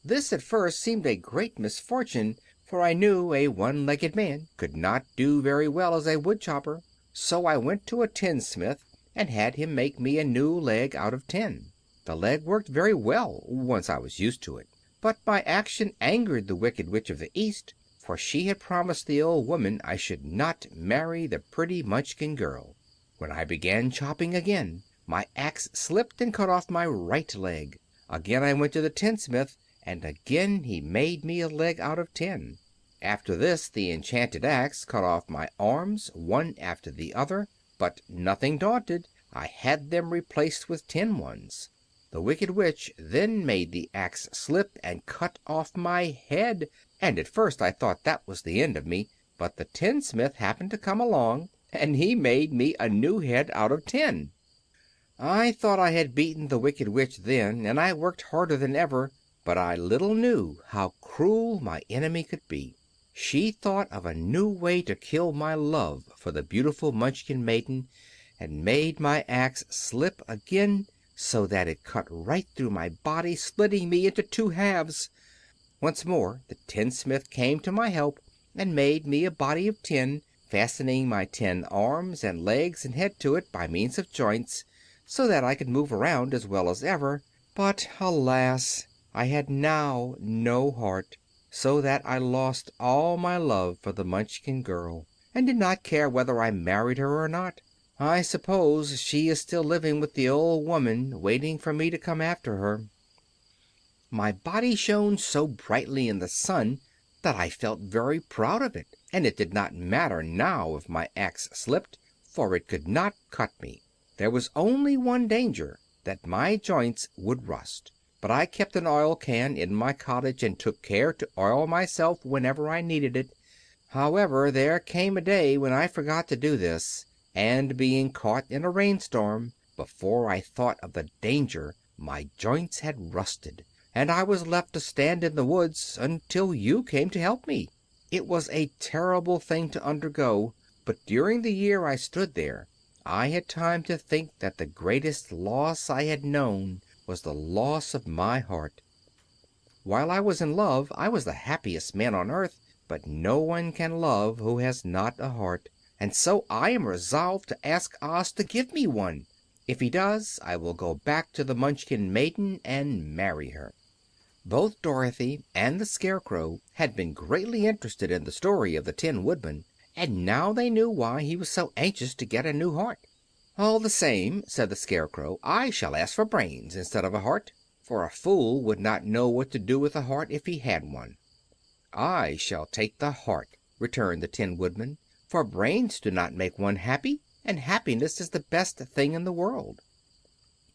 A: This at first seemed a great misfortune, for I knew a one-legged man could not do very well as a wood chopper. So I went to a tinsmith and had him make me a new leg out of tin. The leg worked very well once I was used to it. But my action angered the Wicked Witch of the East, for she had promised the old woman I should not marry the pretty Munchkin girl. When I began chopping again, my axe slipped and cut off my right leg. Again I went to the tinsmith, and again he made me a leg out of tin. After this the enchanted axe cut off my arms one after the other, but nothing daunted, I had them replaced with tin ones. The Wicked Witch then made the axe slip and cut off my head, and at first I thought that was the end of me, but the tinsmith happened to come along, and he made me a new head out of tin. I thought I had beaten the Wicked Witch then, and I worked harder than ever, but I little knew how cruel my enemy could be. She thought of a new way to kill my love for the beautiful Munchkin maiden, and made my axe slip again, so that it cut right through my body, splitting me into 2 halves. Once more the tinsmith came to my help and made me a body of tin, fastening my tin arms and legs and head to it by means of joints, so that I could move around as well as ever. But alas! I had now no heart, so that I lost all my love for the Munchkin girl, and did not care whether I married her or not. I suppose she is still living with the old woman, waiting for me to come after her. My body shone so brightly in the sun that I felt very proud of it, and it did not matter now if my axe slipped, for it could not cut me. There was only one danger, that my joints would rust. But I kept an oil can in my cottage and took care to oil myself whenever I needed it. However, there came a day when I forgot to do this, and being caught in a rainstorm, before I thought of the danger my joints had rusted, and I was left to stand in the woods until you came to help me. It was a terrible thing to undergo, but during the year I stood there I had time to think that the greatest loss I had known was the loss of my heart. While I was in love I was the happiest man on earth, but no one can love who has not a heart, and so I am resolved to ask Oz to give me one. If he does, I will go back to the Munchkin maiden and marry her." Both Dorothy and the Scarecrow had been greatly interested in the story of the Tin Woodman, and now they knew why he was so anxious to get a new heart. "All the same," said the Scarecrow, "I shall ask for brains instead of a heart, for a fool would not know what to do with a heart if he had one." "I shall take the heart," returned the Tin Woodman, "for brains do not make one happy, and happiness is the best thing in the world."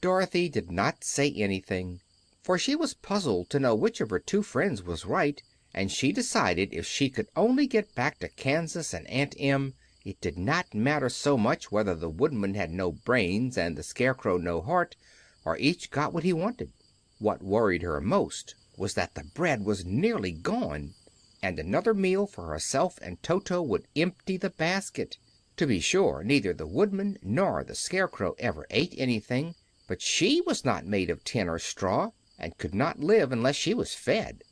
A: Dorothy did not say anything, for she was puzzled to know which of her two friends was right, and she decided if she could only get back to Kansas and Aunt Em, it did not matter so much whether the Woodman had no brains and the Scarecrow no heart, or each got what he wanted. What worried her most was that the bread was nearly gone, and another meal for herself and Toto would empty the basket. To be sure, neither the Woodman nor the Scarecrow ever ate anything, but she was not made of tin or straw, and could not live unless she was fed.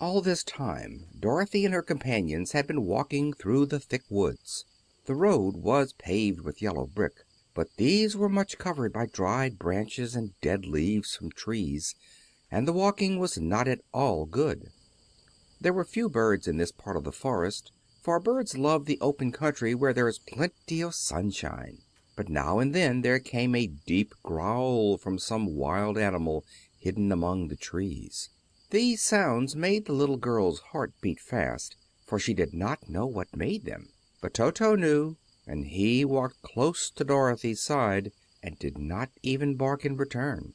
A: All this time Dorothy and her companions had been walking through the thick woods. The road was paved with yellow brick, but these were much covered by dried branches and dead leaves from trees, and the walking was not at all good. There were few birds in this part of the forest, for birds love the open country where there is plenty of sunshine. But now and then there came a deep growl from some wild animal hidden among the trees. These sounds made the little girl's heart beat fast, for she did not know what made them. But Toto knew, and he walked close to Dorothy's side and did not even bark in return.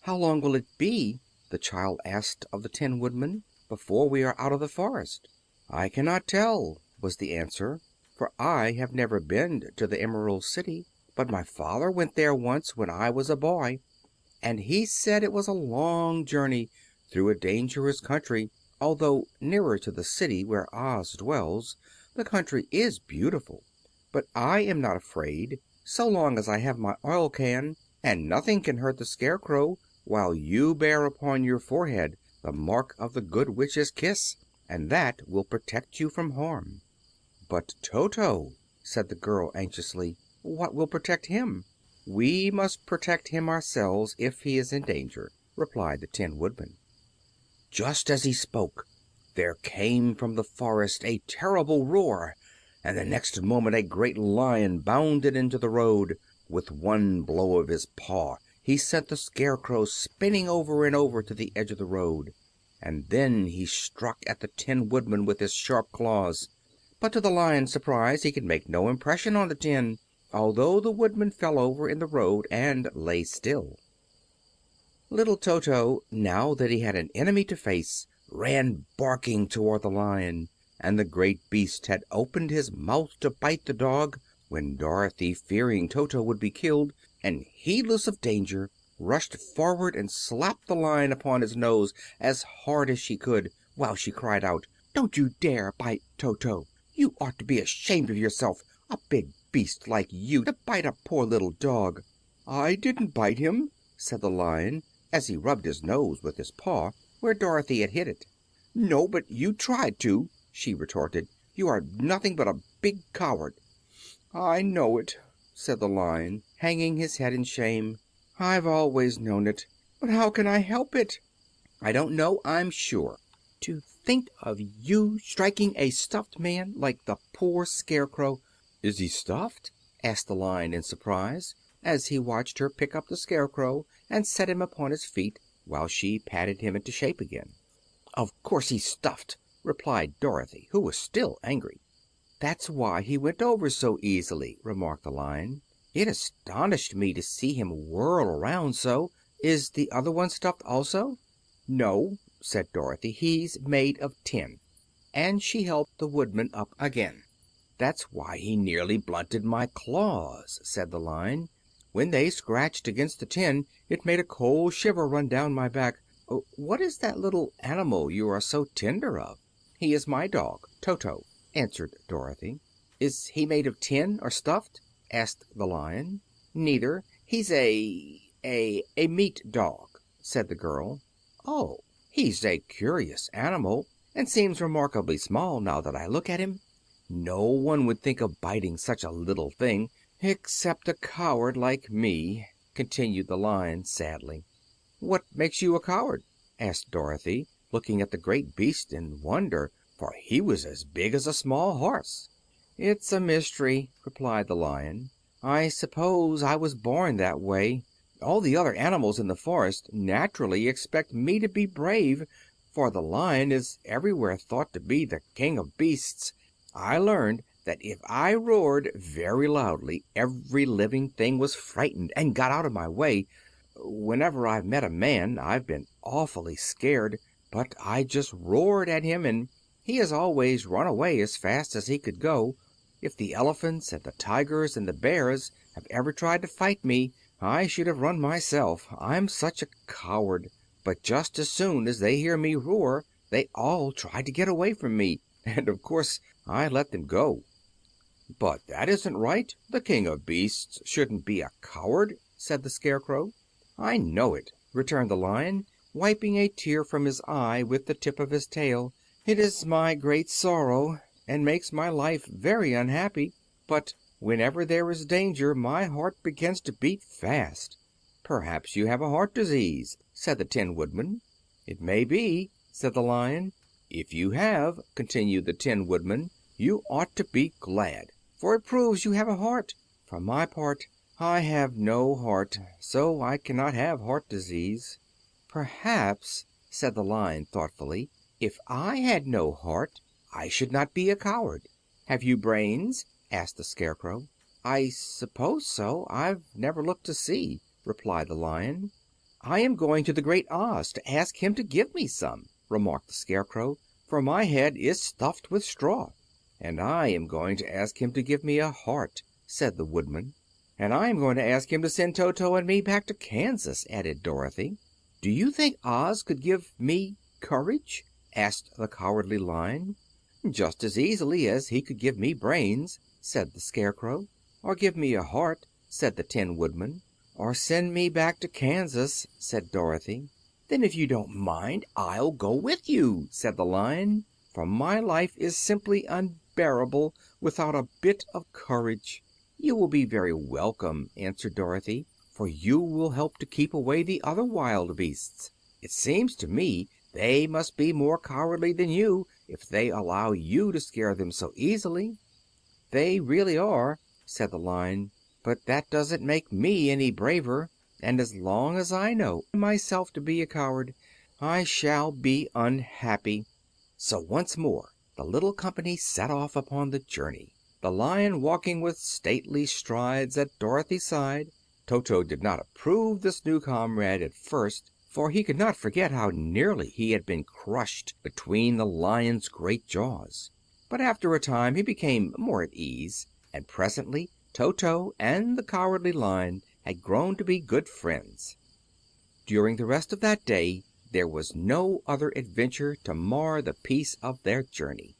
A: "How long will it be," the child asked of the Tin Woodman, "before we are out of the forest?" "I cannot tell," was the answer, "for I have never been to the Emerald City. But my father went there once when I was a boy, and he said it was a long journey through a dangerous country, although nearer to the city where Oz dwells. The country is beautiful. But I am not afraid, so long as I have my oil can, and nothing can hurt the Scarecrow while you bear upon your forehead the mark of the Good Witch's kiss, and that will protect you from harm." "But Toto," said the girl anxiously, "what will protect him?" "We must protect him ourselves if he is in danger," replied the Tin Woodman. Just as he spoke there came from the forest a terrible roar, and the next moment a great lion bounded into the road. With one blow of his paw he sent the Scarecrow spinning over and over to the edge of the road, and then he struck at the Tin Woodman with his sharp claws. But to the lion's surprise he could make no impression on the tin, although the Woodman fell over in the road and lay still. Little Toto, now that he had an enemy to face, ran barking toward the lion, and the great beast had opened his mouth to bite the dog, when Dorothy, fearing Toto would be killed, and heedless of danger, rushed forward and slapped the lion upon his nose as hard as she could, while she cried out, "Don't you dare bite Toto! You ought to be ashamed of yourself, a big beast like you to bite a poor little dog." "I didn't bite him," said the lion, as he rubbed his nose with his paw where Dorothy had hit it. "No, but you tried to," she retorted. "You are nothing but a big coward." "I know it," said the lion, hanging his head in shame. "I've always known it, but how can I help it?" "I don't know, I'm sure. To think of you striking a stuffed man like the poor Scarecrow!" "Is he stuffed?" asked the lion in surprise, as he watched her pick up the Scarecrow and set him upon his feet, while she patted him into shape again. "Of course he's stuffed," replied Dorothy, who was still angry. "That's why he went over so easily," remarked the lion. "It astonished me to see him whirl around so. Is the other one stuffed also?" "No," said Dorothy, "he's made of tin." And she helped the Woodman up again. "That's why he nearly blunted my claws," said the lion. "When they scratched against the tin it made a cold shiver run down my back. What is that little animal you are so tender of?" "He is my dog, Toto," answered Dorothy. "Is he made of tin or stuffed?" asked the lion. "Neither. He's a meat dog," said the girl. "Oh, he's a curious animal, and seems remarkably small now that I look at him. No one would think of biting such a little thing, except a coward like me," continued the Lion sadly. "What makes you a coward?" asked Dorothy, looking at the great beast in wonder, for he was as big as a small horse. "It's a mystery," replied the Lion. "I suppose I was born that way. All the other animals in the forest naturally expect me to be brave, for the lion is everywhere thought to be the king of beasts. I learned that if I roared very loudly every living thing was frightened and got out of my way. Whenever I've met a man I've been awfully scared, but I just roared at him and he has always run away as fast as he could go. If the elephants and the tigers and the bears have ever tried to fight me, I should have run myself. I'm such a coward. But just as soon as they hear me roar, they all try to get away from me, and of course I let them go." "But that isn't right. The king of beasts shouldn't be a coward," said the Scarecrow. "I know it," returned the Lion, wiping a tear from his eye with the tip of his tail. "It is my great sorrow, and makes my life very unhappy. But whenever there is danger my heart begins to beat fast." "Perhaps you have a heart disease," said the Tin Woodman. "It may be," said the Lion. "If you have," continued the Tin Woodman, "you ought to be glad, for it proves you have a heart. For my part, I have no heart, so I cannot have heart disease." "Perhaps," said the Lion thoughtfully, "if I had no heart I should not be a coward." "Have you brains?" asked the Scarecrow. "I suppose so. I've never looked to see," replied the Lion. "I am going to the Great Oz to ask him to give me some," remarked the Scarecrow, "for my head is stuffed with straw." "And I am going to ask him to give me a heart," said the Woodman. "And I am going to ask him to send Toto and me back to Kansas," added Dorothy. "Do you think Oz could give me courage?" asked the Cowardly Lion. "Just as easily as he could give me brains," said the Scarecrow. "Or give me a heart," said the Tin Woodman. "Or send me back to Kansas," said Dorothy. "Then if you don't mind, I'll go with you," said the Lion, "for my life is simply unbearable without a bit of courage." "You will be very welcome," answered Dorothy, "for you will help to keep away the other wild beasts. It seems to me they must be more cowardly than you if they allow you to scare them so easily." "They really are," said the Lion, "but that doesn't make me any braver, and as long as I know myself to be a coward I shall be unhappy." So once more the little company set off upon the journey, the Lion walking with stately strides at Dorothy's side. Toto did not approve this new comrade at first, for he could not forget how nearly he had been crushed between the Lion's great jaws. But after a time he became more at ease, and presently Toto and the Cowardly Lion had grown to be good friends. During the rest of that day there was no other adventure to mar the peace of their journey.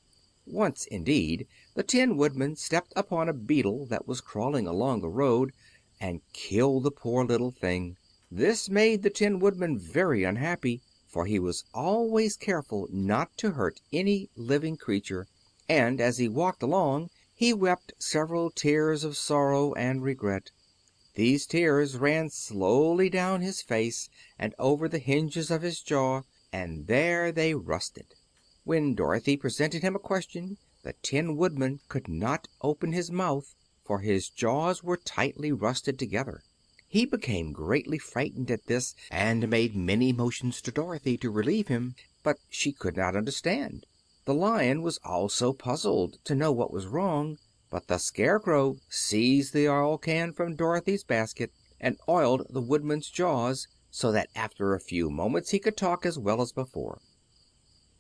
A: Once, indeed, the Tin Woodman stepped upon a beetle that was crawling along the road, and killed the poor little thing. This made the Tin Woodman very unhappy, for he was always careful not to hurt any living creature, and as he walked along he wept several tears of sorrow and regret. These tears ran slowly down his face and over the hinges of his jaw, and there they rusted. When Dorothy presented him a question, the Tin Woodman could not open his mouth, for his jaws were tightly rusted together. He became greatly frightened at this, and made many motions to Dorothy to relieve him, but she could not understand. The Lion was also puzzled to know what was wrong, but the Scarecrow seized the oil can from Dorothy's basket and oiled the Woodman's jaws, so that after a few moments he could talk as well as before.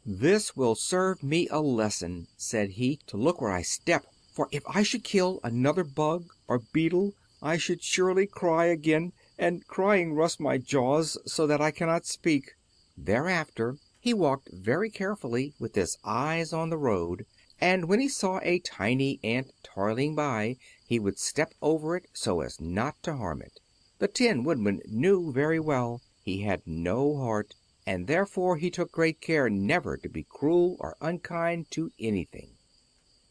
A: "This will serve me a lesson," said he, "to look where I step, for if I should kill another bug or beetle I should surely cry again, and crying rusts my jaws so that I cannot speak." Thereafter he walked very carefully, with his eyes on the road, and when he saw a tiny ant toiling by he would step over it so as not to harm it. The Tin Woodman knew very well he had no heart, and therefore he took great care never to be cruel or unkind to anything.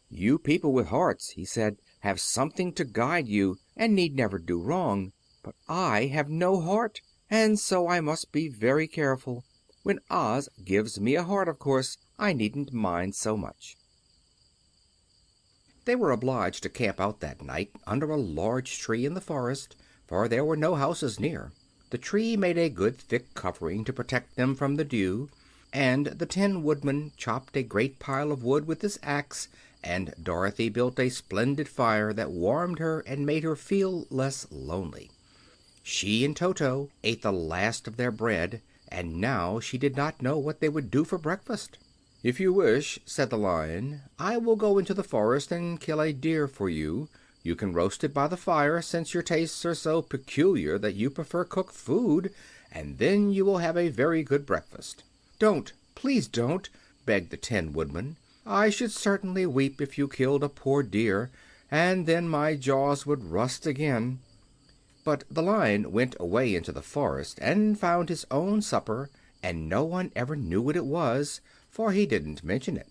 A: "You people with hearts," he said, "have something to guide you, and need never do wrong. But I have no heart, and so I must be very careful. When Oz gives me a heart, of course, I needn't mind so much." They were obliged to camp out that night under a large tree in the forest, for there were no houses near. The tree made a good thick covering to protect them from the dew, and the Tin Woodman chopped a great pile of wood with his axe, and Dorothy built a splendid fire that warmed her and made her feel less lonely. She and Toto ate the last of their bread, and now she did not know what they would do for breakfast. "If you wish," said the Lion, "I will go into the forest and kill a deer for you. You can roast it by the fire, since your tastes are so peculiar that you prefer cooked food, and then you will have a very good breakfast." "Don't, please don't," begged the Tin Woodman. "I should certainly weep if you killed a poor deer, and then my jaws would rust again." But the Lion went away into the forest and found his own supper, and no one ever knew what it was, for he didn't mention it.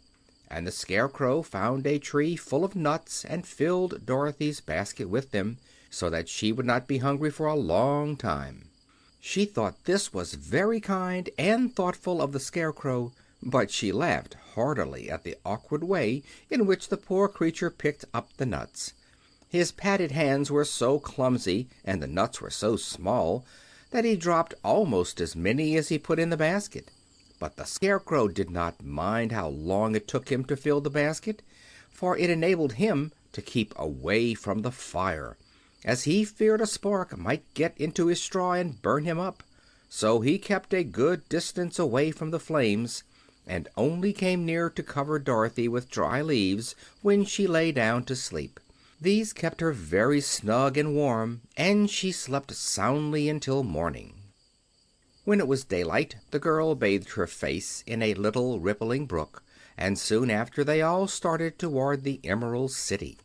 A: And the Scarecrow found a tree full of nuts and filled Dorothy's basket with them, so that she would not be hungry for a long time. She thought this was very kind and thoughtful of the Scarecrow, but she laughed heartily at the awkward way in which the poor creature picked up the nuts. His padded hands were so clumsy and the nuts were so small that he dropped almost as many as he put in the basket. But the Scarecrow did not mind how long it took him to fill the basket, for it enabled him to keep away from the fire, as he feared a spark might get into his straw and burn him up. So he kept a good distance away from the flames, and only came near to cover Dorothy with dry leaves when she lay down to sleep. These kept her very snug and warm, and she slept soundly until morning. When it was daylight, the girl bathed her face in a little rippling brook, and soon after they all started toward the Emerald City.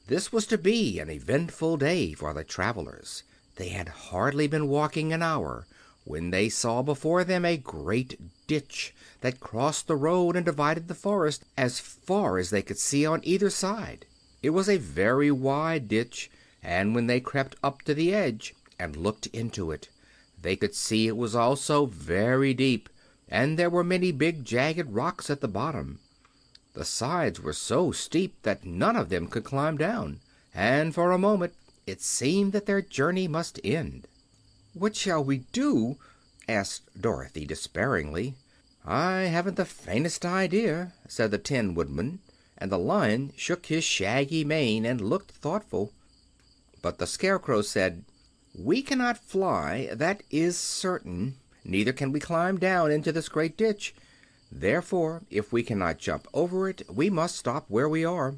A: This was to be an eventful day for the travelers. They had hardly been walking an hour when they saw before them a great ditch that crossed the road and divided the forest as far as they could see on either side. It was a very wide ditch, and when they crept up to the edge and looked into it, they could see it was also very deep, and there were many big jagged rocks at the bottom. The sides were so steep that none of them could climb down, and for a moment it seemed that their journey must end. "What shall we do?" asked Dorothy despairingly. "I haven't the faintest idea," said the Tin Woodman, and the Lion shook his shaggy mane and looked thoughtful. But the Scarecrow said, "We cannot fly, that is certain. Neither can we climb down into this great ditch. Therefore, if we cannot jump over it, we must stop where we are."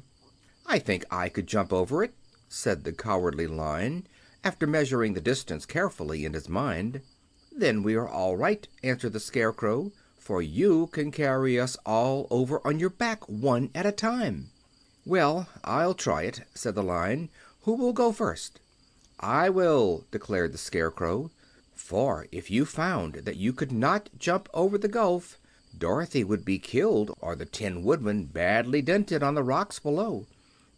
A: "I think I could jump over it," said the Cowardly Lion, after measuring the distance carefully in his mind. "Then we are all right," answered the Scarecrow, "for you can carry us all over on your back, one at a time." "Well, I'll try it," said the Lion. "Who will go first?" "I will," declared the Scarecrow, "for if you found that you could not jump over the gulf, Dorothy would be killed or the Tin Woodman badly dented on the rocks below.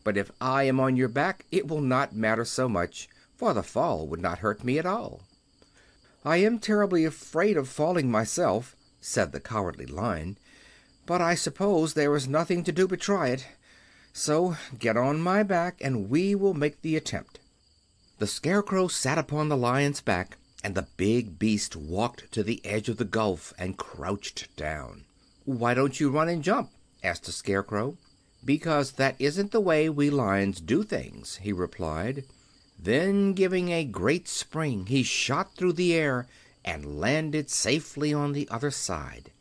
A: But if I am on your back it will not matter so much, for the fall would not hurt me at all." "I am terribly afraid of falling myself," said the Cowardly Lion, "but I suppose there is nothing to do but try it. So get on my back and we will make the attempt." The Scarecrow sat upon the Lion's back, and the big beast walked to the edge of the gulf and crouched down. "Why don't you run and jump?" asked the Scarecrow. "Because that isn't the way we lions do things," he replied. Then, giving a great spring, he shot through the air and landed safely on the other side.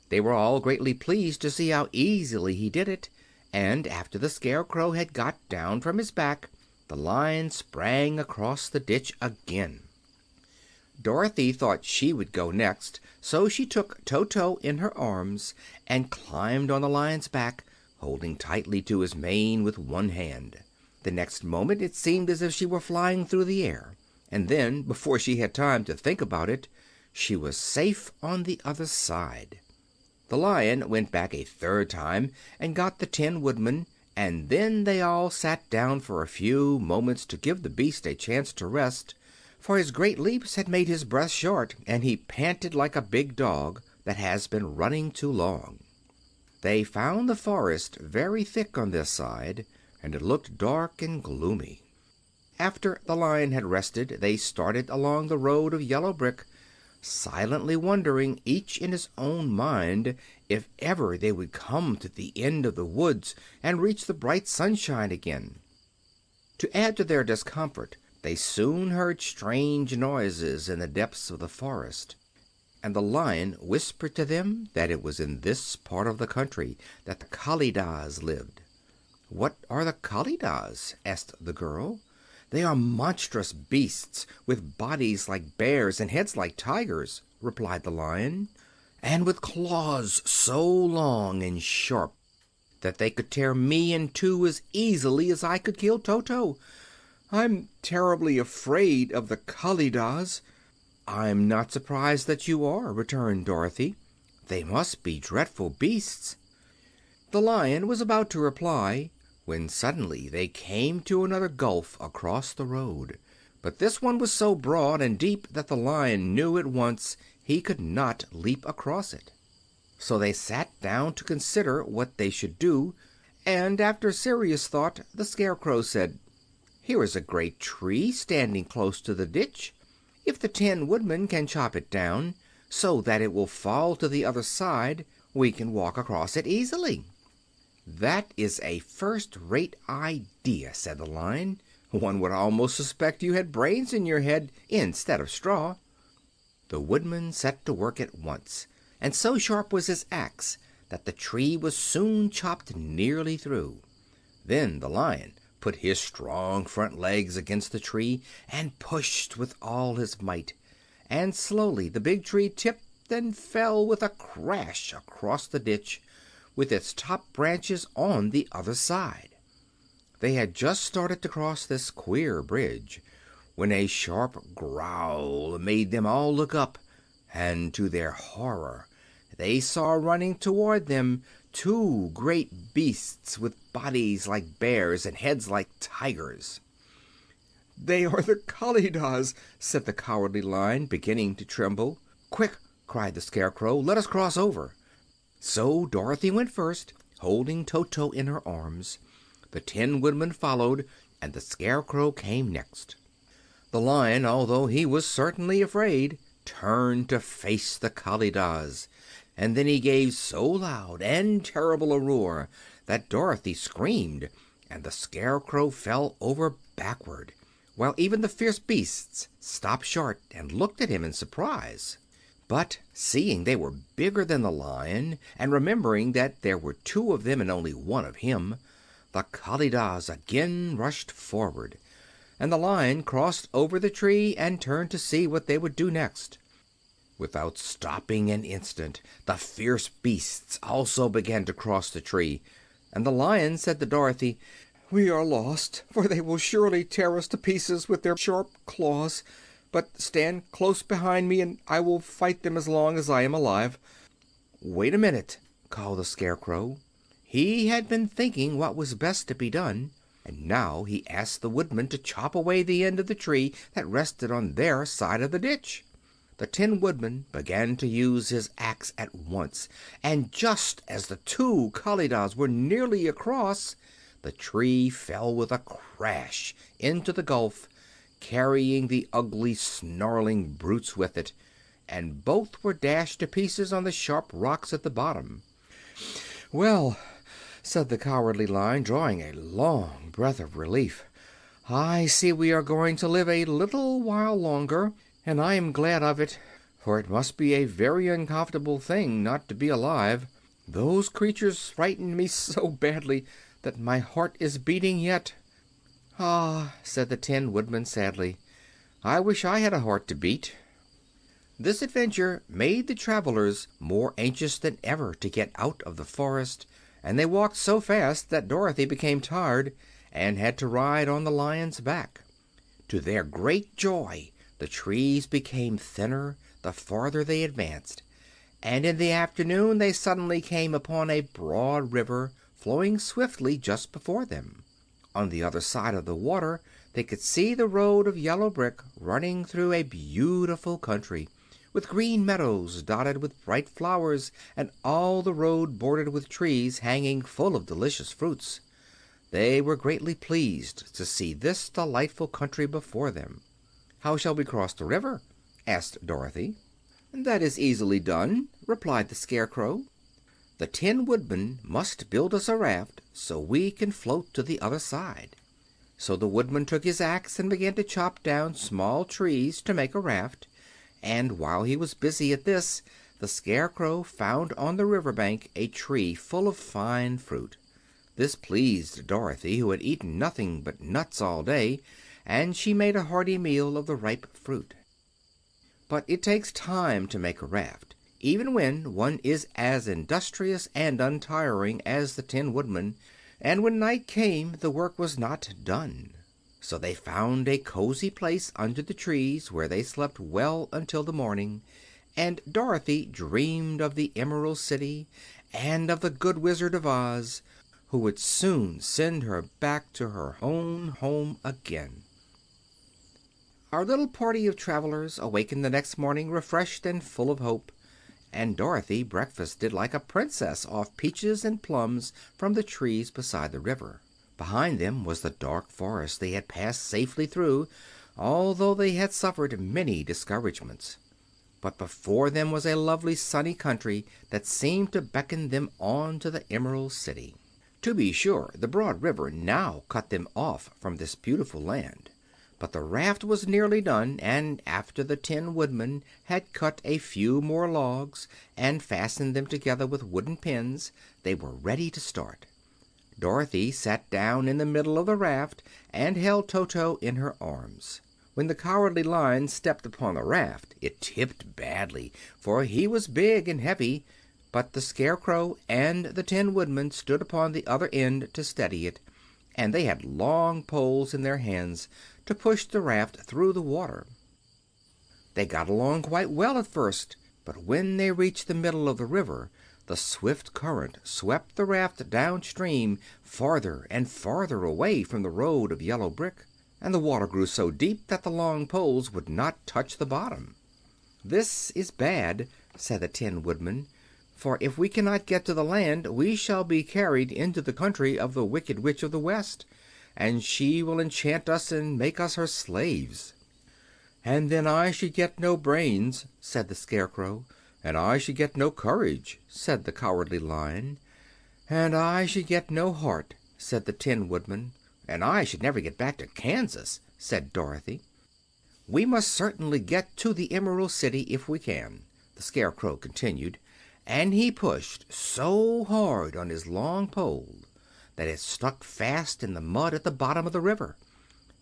A: They were all greatly pleased to see how easily he did it, and after the Scarecrow had got down from his back, the Lion sprang across the ditch again. Dorothy thought she would go next, so she took Toto in her arms and climbed on the Lion's back, holding tightly to his mane with one hand. The next moment it seemed as if she were flying through the air, and then, before she had time to think about it, she was safe on the other side. The Lion went back a third time and got the Tin Woodman, and then they all sat down for a few moments to give the beast a chance to rest, for his great leaps had made his breath short, and he panted like a big dog that has been running too long. They found the forest very thick on this side, and it looked dark and gloomy. After the Lion had rested, they started along the road of yellow brick, silently wondering, each in his own mind, if ever they would come to the end of the woods and reach the bright sunshine again. To add to their discomfort, they soon heard strange noises in the depths of the forest, and the Lion whispered to them that it was in this part of the country that the Kalidahs lived. "What are the Kalidahs?" asked the girl. "They are monstrous beasts with bodies like bears and heads like tigers," replied the Lion, "and with claws so long and sharp that they could tear me in two as easily as I could kill Toto. I'm terribly afraid of the Kalidahs." "I'm not surprised that you are," returned Dorothy. "They must be dreadful beasts." The Lion was about to reply when suddenly they came to another gulf across the road. But this one was so broad and deep that the Lion knew at once he could not leap across it. So they sat down to consider what they should do, and after serious thought the Scarecrow said, "Here is a great tree standing close to the ditch. If the Tin Woodman can chop it down so that it will fall to the other side, we can walk across it easily." "That is a first-rate idea," said the Lion. "One would almost suspect you had brains in your head instead of straw." The Woodman set to work at once, and so sharp was his axe that the tree was soon chopped nearly through. Then the Lion put his strong front legs against the tree and pushed with all his might, and slowly the big tree tipped and fell with a crash across the ditch, with its top branches on the other side. They had just started to cross this queer bridge when a sharp growl made them all look up, and to their horror they saw running toward them two great beasts with bodies like bears and heads like tigers. "They are the Kalidahs," said the Cowardly Lion, beginning to tremble. "Quick!" cried the Scarecrow, "let us cross over." So Dorothy went first, holding Toto in her arms. The Tin Woodman followed, and the Scarecrow came next. The Lion, although he was certainly afraid, turned to face the Kalidahs, and then he gave so loud and terrible a roar that Dorothy screamed, and the Scarecrow fell over backward, while even the fierce beasts stopped short and looked at him in surprise. But seeing they were bigger than the Lion, and remembering that there were two of them and only one of him, the Kalidahs again rushed forward, and the Lion crossed over the tree and turned to see what they would do next. Without stopping an instant, the fierce beasts also began to cross the tree, and the Lion said to Dorothy, "We are lost, for they will surely tear us to pieces with their sharp claws. But stand close behind me, and I will fight them as long as I am alive." "Wait a minute," called the Scarecrow. He had been thinking what was best to be done, and now he asked the Woodman to chop away the end of the tree that rested on their side of the ditch. The Tin Woodman began to use his axe at once, and just as the two Kalidahs were nearly across, the tree fell with a crash into the gulf, carrying the ugly, snarling brutes with it, and both were dashed to pieces on the sharp rocks at the bottom. "Well," said the Cowardly Lion, drawing a long breath of relief, "I see we are going to live a little while longer, and I am glad of it, for it must be a very uncomfortable thing not to be alive. Those creatures frightened me so badly that my heart is beating yet." "Ah," said the Tin Woodman sadly, "I wish I had a heart to beat." This adventure made the travelers more anxious than ever to get out of the forest, and they walked so fast that Dorothy became tired and had to ride on the Lion's back. To their great joy, the trees became thinner, the farther they advanced, and in the afternoon they suddenly came upon a broad river flowing swiftly just before them. On the other side of the water they could see the road of yellow brick running through a beautiful country, with green meadows dotted with bright flowers, and all the road bordered with trees hanging full of delicious fruits. They were greatly pleased to see this delightful country before them. "How shall we cross the river?" asked Dorothy. "That is easily done," replied the Scarecrow. "The Tin Woodman must build us a raft so we can float to the other side." So the Woodman took his axe and began to chop down small trees to make a raft, and while he was busy at this the Scarecrow found on the river bank a tree full of fine fruit. This pleased Dorothy, who had eaten nothing but nuts all day, and she made a hearty meal of the ripe fruit. But it takes time to make a raft, even when one is as industrious and untiring as the Tin Woodman, and when night came the work was not done. So they found a cozy place under the trees, where they slept well until the morning, and Dorothy dreamed of the Emerald City and of the Good Wizard of Oz, who would soon send her back to her own home again. Our little party of travelers awakened the next morning refreshed and full of hope, and Dorothy breakfasted like a princess off peaches and plums from the trees beside the river. Behind them was the dark forest they had passed safely through, although they had suffered many discouragements. But before them was a lovely sunny country that seemed to beckon them on to the Emerald City. To be sure, the broad river now cut them off from this beautiful land, but the raft was nearly done, and after the Tin Woodman had cut a few more logs and fastened them together with wooden pins, they were ready to start. Dorothy sat down in the middle of the raft and held Toto in her arms. When the Cowardly Lion stepped upon the raft it tipped badly, for he was big and heavy, but the Scarecrow and the Tin Woodman stood upon the other end to steady it, and they had long poles in their hands to push the raft through the water. They got along quite well at first, but when they reached the middle of the river the swift current swept the raft downstream, farther and farther away from the road of yellow brick, and the water grew so deep that the long poles would not touch the bottom. "This is bad," said the Tin Woodman, "for if we cannot get to the land we shall be carried into the country of the Wicked Witch of the West, and she will enchant us and make us her slaves." "And then I should get no brains," said the Scarecrow. "And I should get no courage," said the Cowardly Lion. "And I should get no heart," said the Tin Woodman. "And I should never get back to Kansas," said Dorothy. "We must certainly get to the Emerald City if we can," the Scarecrow continued, and he pushed so hard on his long pole that it stuck fast in the mud at the bottom of the river.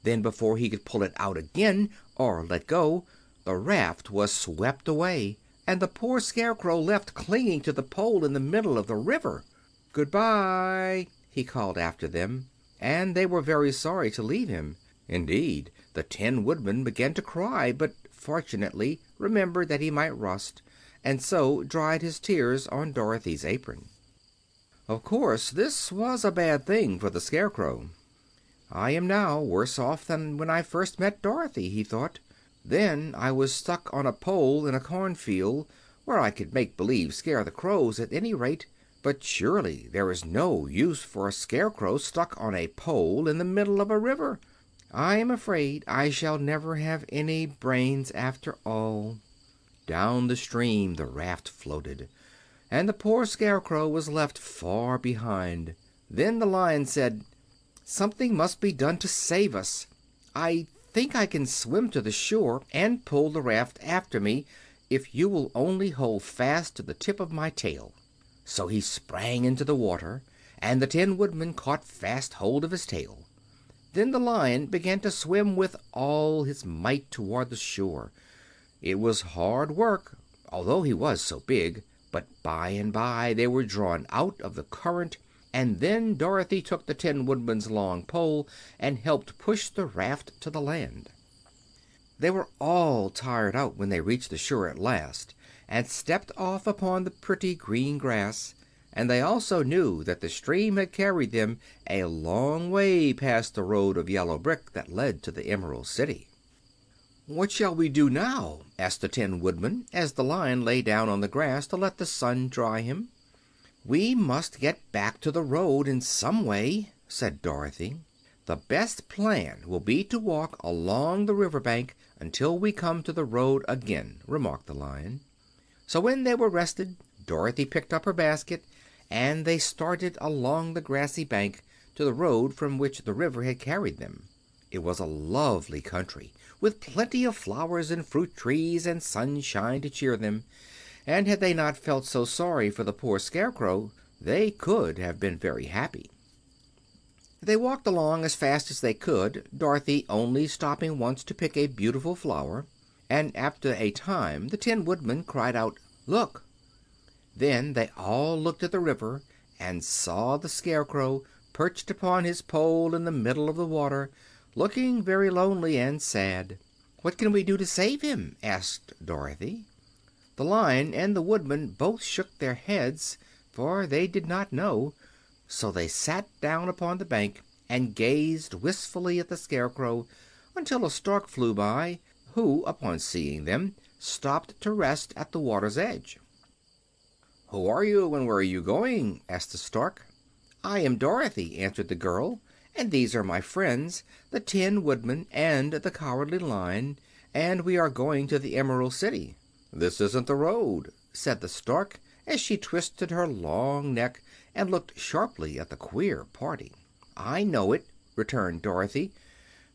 A: Then, before he could pull it out again or let go, the raft was swept away, and the poor Scarecrow left clinging to the pole in the middle of the river. "Goodbye," he called after them, and they were very sorry to leave him. Indeed, the Tin Woodman began to cry, but fortunately remembered that he might rust, and so dried his tears on Dorothy's apron. Of course, this was a bad thing for the Scarecrow. "I am now worse off than when I first met Dorothy," he thought. "Then I was stuck on a pole in a cornfield, where I could make believe scare the crows at any rate. But surely there is no use for a Scarecrow stuck on a pole in the middle of a river. I am afraid I shall never have any brains after all." Down the stream the raft floated, and the poor Scarecrow was left far behind. Then the Lion said, "Something must be done to save us. I think I can swim to the shore and pull the raft after me, if you will only hold fast to the tip of my tail." So he sprang into the water, and the Tin Woodman caught fast hold of his tail. Then the Lion began to swim with all his might toward the shore. It was hard work, although he was so big, but by and by they were drawn out of the current, and then Dorothy took the Tin Woodman's long pole and helped push the raft to the land. They were all tired out when they reached the shore at last, and stepped off upon the pretty green grass, and they also knew that the stream had carried them a long way past the road of yellow brick that led to the Emerald City. "What shall we do now?" asked the Tin Woodman, as the Lion lay down on the grass to let the sun dry him. "We must get back to the road in some way," said Dorothy. "The best plan will be to walk along the river bank until we come to the road again," remarked the Lion. So when they were rested, Dorothy picked up her basket, and they started along the grassy bank to the road from which the river had carried them. It was a lovely country, with plenty of flowers and fruit trees and sunshine to cheer them, and had they not felt so sorry for the poor Scarecrow, they could have been very happy. They walked along as fast as they could, Dorothy only stopping once to pick a beautiful flower, and after a time the Tin Woodman cried out, "Look!" Then they all looked at the river and saw the Scarecrow perched upon his pole in the middle of the water, looking very lonely and sad. "What can we do to save him?" asked Dorothy. The Lion and the Woodman both shook their heads, for they did not know, so they sat down upon the bank and gazed wistfully at the Scarecrow until a Stork flew by, who, upon seeing them, stopped to rest at the water's edge. "Who are you, and where are you going?" asked the Stork. "I am Dorothy," answered the girl, "and these are my friends, the Tin Woodman and the Cowardly Lion, and we are going to the Emerald City." "This isn't the road," said the Stork, as she twisted her long neck and looked sharply at the queer party. "I know it," returned Dorothy,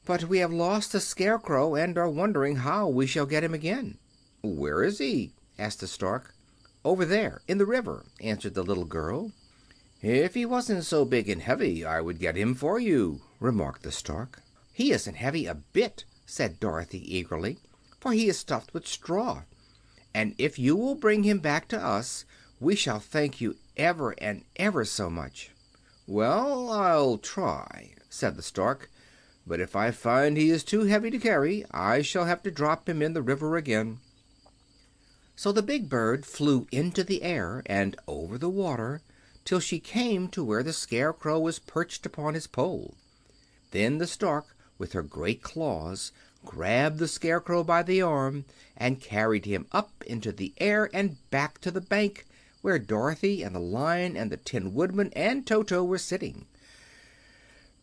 A: "but we have lost the Scarecrow and are wondering how we shall get him again." "Where is he?" asked the Stork. "Over there, in the river," answered the little girl. "If he wasn't so big and heavy, I would get him for you," remarked the Stork. "He isn't heavy a bit," said Dorothy eagerly, "for he is stuffed with straw. And if you will bring him back to us, we shall thank you ever and ever so much." "Well, I'll try," said the Stork, "but if I find he is too heavy to carry, I shall have to drop him in the river again." So the big bird flew into the air and over the water till she came to where the Scarecrow was perched upon his pole. Then the Stork, with her great claws, grabbed the Scarecrow by the arm and carried him up into the air and back to the bank, where Dorothy and the Lion and the Tin Woodman and Toto were sitting.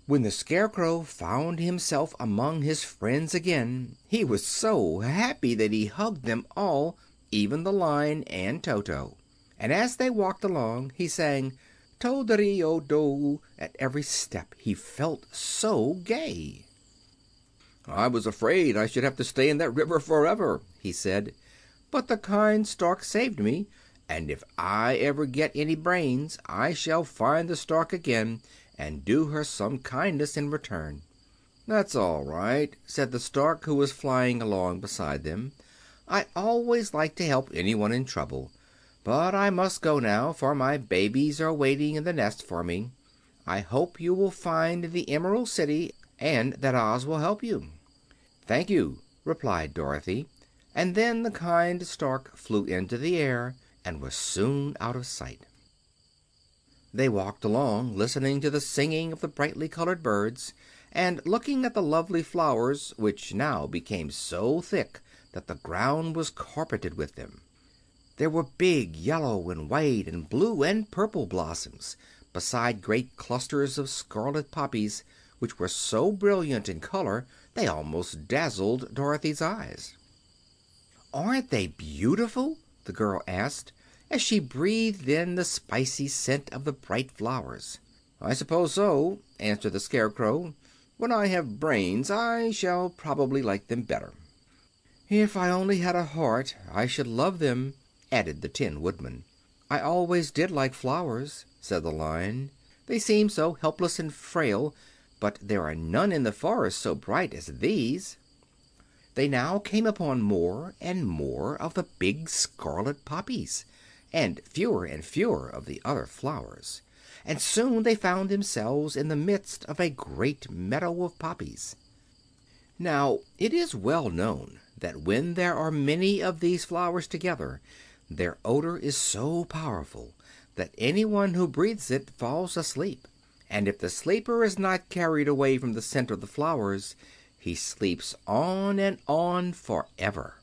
A: When the Scarecrow found himself among his friends again, he was so happy that he hugged them all, even the Lion and Toto. And as they walked along he sang "To-de-ri-o-do" at every step, he felt so gay. "I was afraid I should have to stay in that river forever," he said, "but the kind Stork saved me, and if I ever get any brains I shall find the Stork again and do her some kindness in return." "That's all right," said the Stork, who was flying along beside them. "I always like to help anyone in trouble. But I must go now, for my babies are waiting in the nest for me. I hope you will find the Emerald City and that Oz will help you." "Thank you," replied Dorothy, and then the kind Stork flew into the air and was soon out of sight. They walked along, listening to the singing of the brightly colored birds and looking at the lovely flowers, which now became so thick that the ground was carpeted with them. There were big yellow and white and blue and purple blossoms, beside great clusters of scarlet poppies, which were so brilliant in color they almost dazzled Dorothy's eyes. "Aren't they beautiful?" the girl asked, as she breathed in the spicy scent of the bright flowers. "I suppose so," answered the Scarecrow. "When I have brains I shall probably like them better." "If I only had a heart I should love them," added the Tin Woodman. "I always did like flowers," said the Lion. "They seem so helpless and frail, but there are none in the forest so bright as these." They now came upon more and more of the big scarlet poppies, and fewer of the other flowers, and soon they found themselves in the midst of a great meadow of poppies. Now, it is well known that when there are many of these flowers together, their odor is so powerful that anyone who breathes it falls asleep. And if the sleeper is not carried away from the scent of the flowers, he sleeps on and on forever.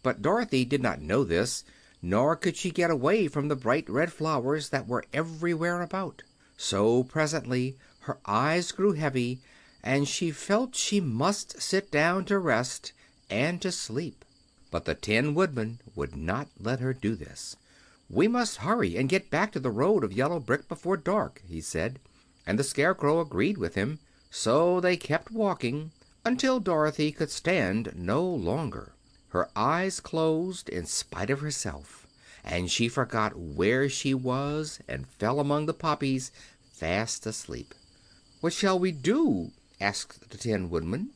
A: But Dorothy did not know this, nor could she get away from the bright red flowers that were everywhere about. So presently her eyes grew heavy, and she felt she must sit down to rest and to sleep. But the Tin Woodman would not let her do this. "We must hurry and get back to the road of yellow brick before dark," he said, and the Scarecrow agreed with him. So they kept walking until Dorothy could stand no longer. Her eyes closed in spite of herself, and she forgot where she was and fell among the poppies fast asleep. "What shall we do?" asked the Tin Woodman.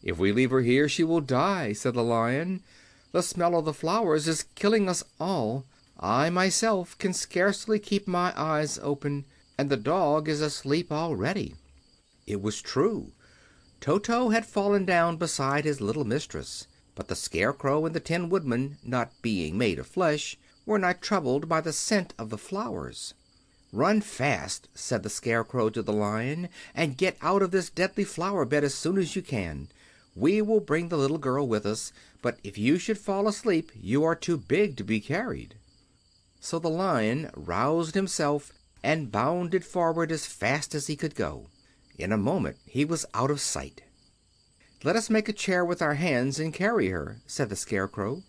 A: "If we leave her here she will die," said the Lion. "The smell of the flowers is killing us all. I myself can scarcely keep my eyes open, and the dog is asleep already." It was true. Toto had fallen down beside his little mistress, but the Scarecrow and the Tin Woodman, not being made of flesh, were not troubled by the scent of the flowers. "Run fast," said the Scarecrow to the Lion, "and get out of this deadly flower bed as soon as you can. We will bring the little girl with us, but if you should fall asleep you are too big to be carried." So the Lion roused himself and bounded forward as fast as he could go. In a moment he was out of sight. "Let us make a chair with our hands and carry her," said the Scarecrow.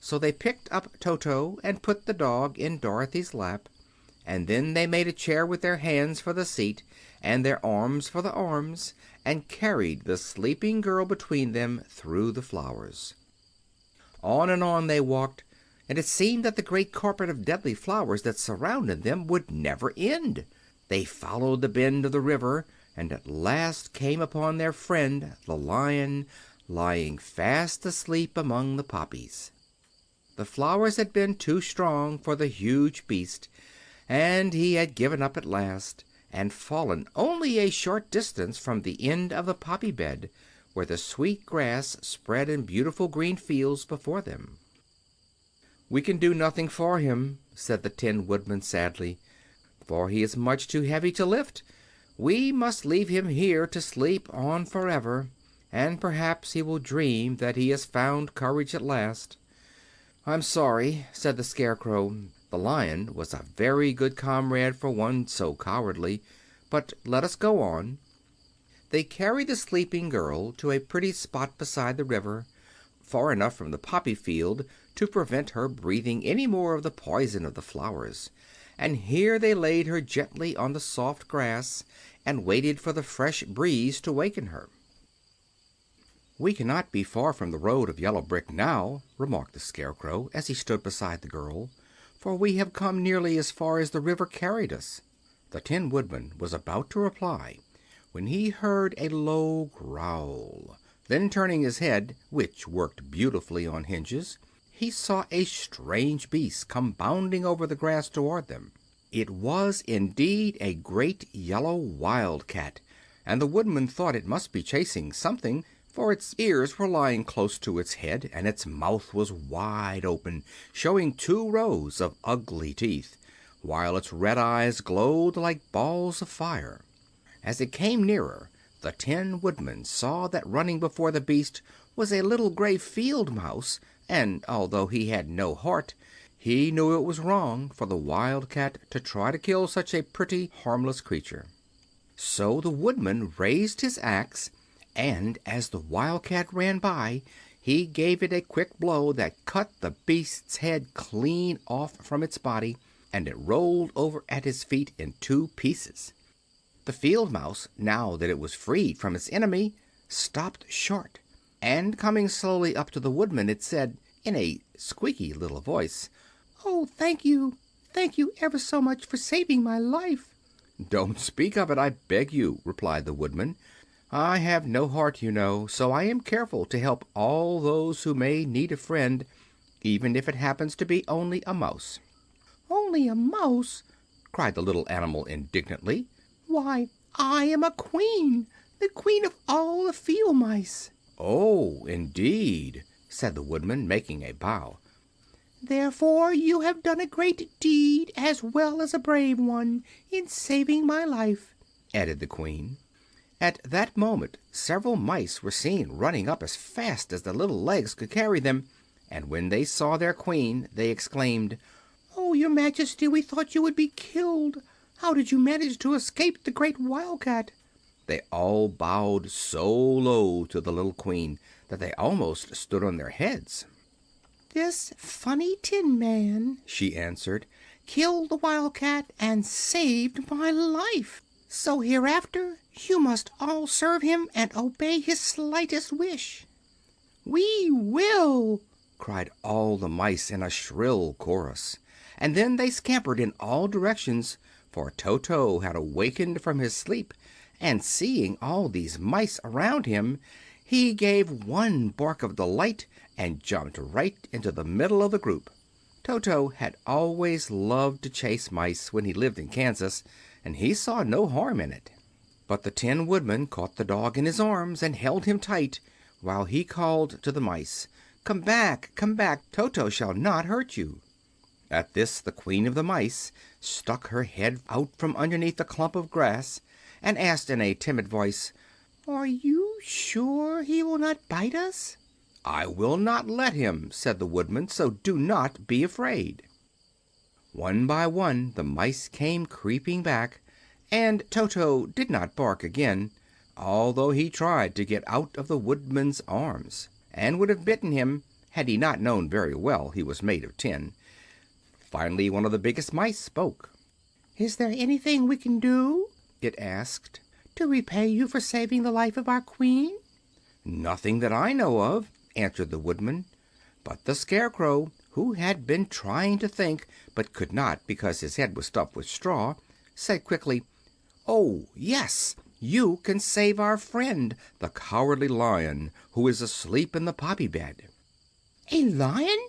A: So they picked up Toto and put the dog in Dorothy's lap, and then they made a chair with their hands for the seat and their arms for the arms, and carried the sleeping girl between them through the flowers. On and on they walked, and it seemed that the great carpet of deadly flowers that surrounded them would never end. They followed the bend of the river, and at last came upon their friend the Lion, lying fast asleep among the poppies. The flowers had been too strong for the huge beast, and he had given up at last, and fallen only a short distance from the end of the poppy bed, where the sweet grass spread in beautiful green fields before them. "We can do nothing for him," said the Tin Woodman sadly, "for he is much too heavy to lift. We must leave him here to sleep on forever, and perhaps he will dream that he has found courage at last." "I'm sorry," said the Scarecrow. "The Lion was a very good comrade for one so cowardly. But let us go on." They carried the sleeping girl to a pretty spot beside the river, far enough from the poppy field to prevent her breathing any more of the poison of the flowers, and here they laid her gently on the soft grass and waited for the fresh breeze to waken her. "We cannot be far from the road of yellow brick now," remarked the Scarecrow as he stood beside the girl, "for we have come nearly as far as the river carried us." The Tin Woodman was about to reply when he heard a low growl. Then, turning his head, which worked beautifully on hinges, he saw a strange beast come bounding over the grass toward them. It was indeed a great yellow wildcat, and the Woodman thought it must be chasing something, for its ears were lying close to its head, and its mouth was wide open, showing 2 rows of ugly teeth, while its red eyes glowed like balls of fire. As it came nearer, the Tin Woodman saw that running before the beast was a little gray field mouse, and although he had no heart, he knew it was wrong for the wildcat to try to kill such a pretty, harmless creature. So the Woodman raised his axe, and as the wildcat ran by, he gave it a quick blow that cut the beast's head clean off from its body, and it rolled over at his feet in 2 pieces. The field mouse, now that it was freed from its enemy, stopped short, and coming slowly up to the Woodman, it said, in a squeaky little voice, "Oh, thank you ever so much for saving my life." "Don't speak of it, I beg you," replied the Woodman. "I have no heart, you know, so I am careful to help all those who may need a friend, even if it happens to be only a mouse." "Only a mouse!" cried the little animal indignantly. "Why, I am a queen.
B: the queen of all the field mice."
A: "Oh, indeed," said the Woodman, making a bow.
B: "Therefore you have done a great deed, as well as a brave one, in saving my life," added the Queen.
A: At that moment several mice were seen running up as fast as their little legs could carry them, and when they saw their Queen they exclaimed,
B: "Oh, your Majesty, we thought you would be killed. How did you manage to escape the great wildcat?"
A: They all bowed so low to the little Queen that they almost stood on their heads.
B: "This funny Tin Man," she answered, "killed the wildcat and saved my life. So hereafter you must all serve him and obey his slightest wish."
A: "We will!" cried all the mice in a shrill chorus, and then they scampered in all directions, for Toto had awakened from his sleep, and seeing all these mice around him, he gave one bark of delight and jumped right into the middle of the group. Toto had always loved to chase mice when he lived in Kansas, and he saw no harm in it. But the Tin Woodman caught the dog in his arms and held him tight, while he called to the mice, come back, Toto shall not hurt you." At this the Queen of the Mice stuck her head out from underneath a clump of grass and asked in a timid voice,
B: "Are you sure he will not bite us?"
A: "I will not let him," said the Woodman, "so do not be afraid." One by one the mice came creeping back, and Toto did not bark again, although he tried to get out of the Woodman's arms, and would have bitten him had he not known very well he was made of tin. Finally one of the biggest mice spoke.
B: "Is there anything we can do," it asked, "to repay you for saving the life of our Queen?"
A: "Nothing that I know of," answered the Woodman. But the Scarecrow, who had been trying to think but could not because his head was stuffed with straw, said quickly, "Oh, yes, you can save our friend, the Cowardly Lion, who is asleep in the poppy bed."
B: "A lion?"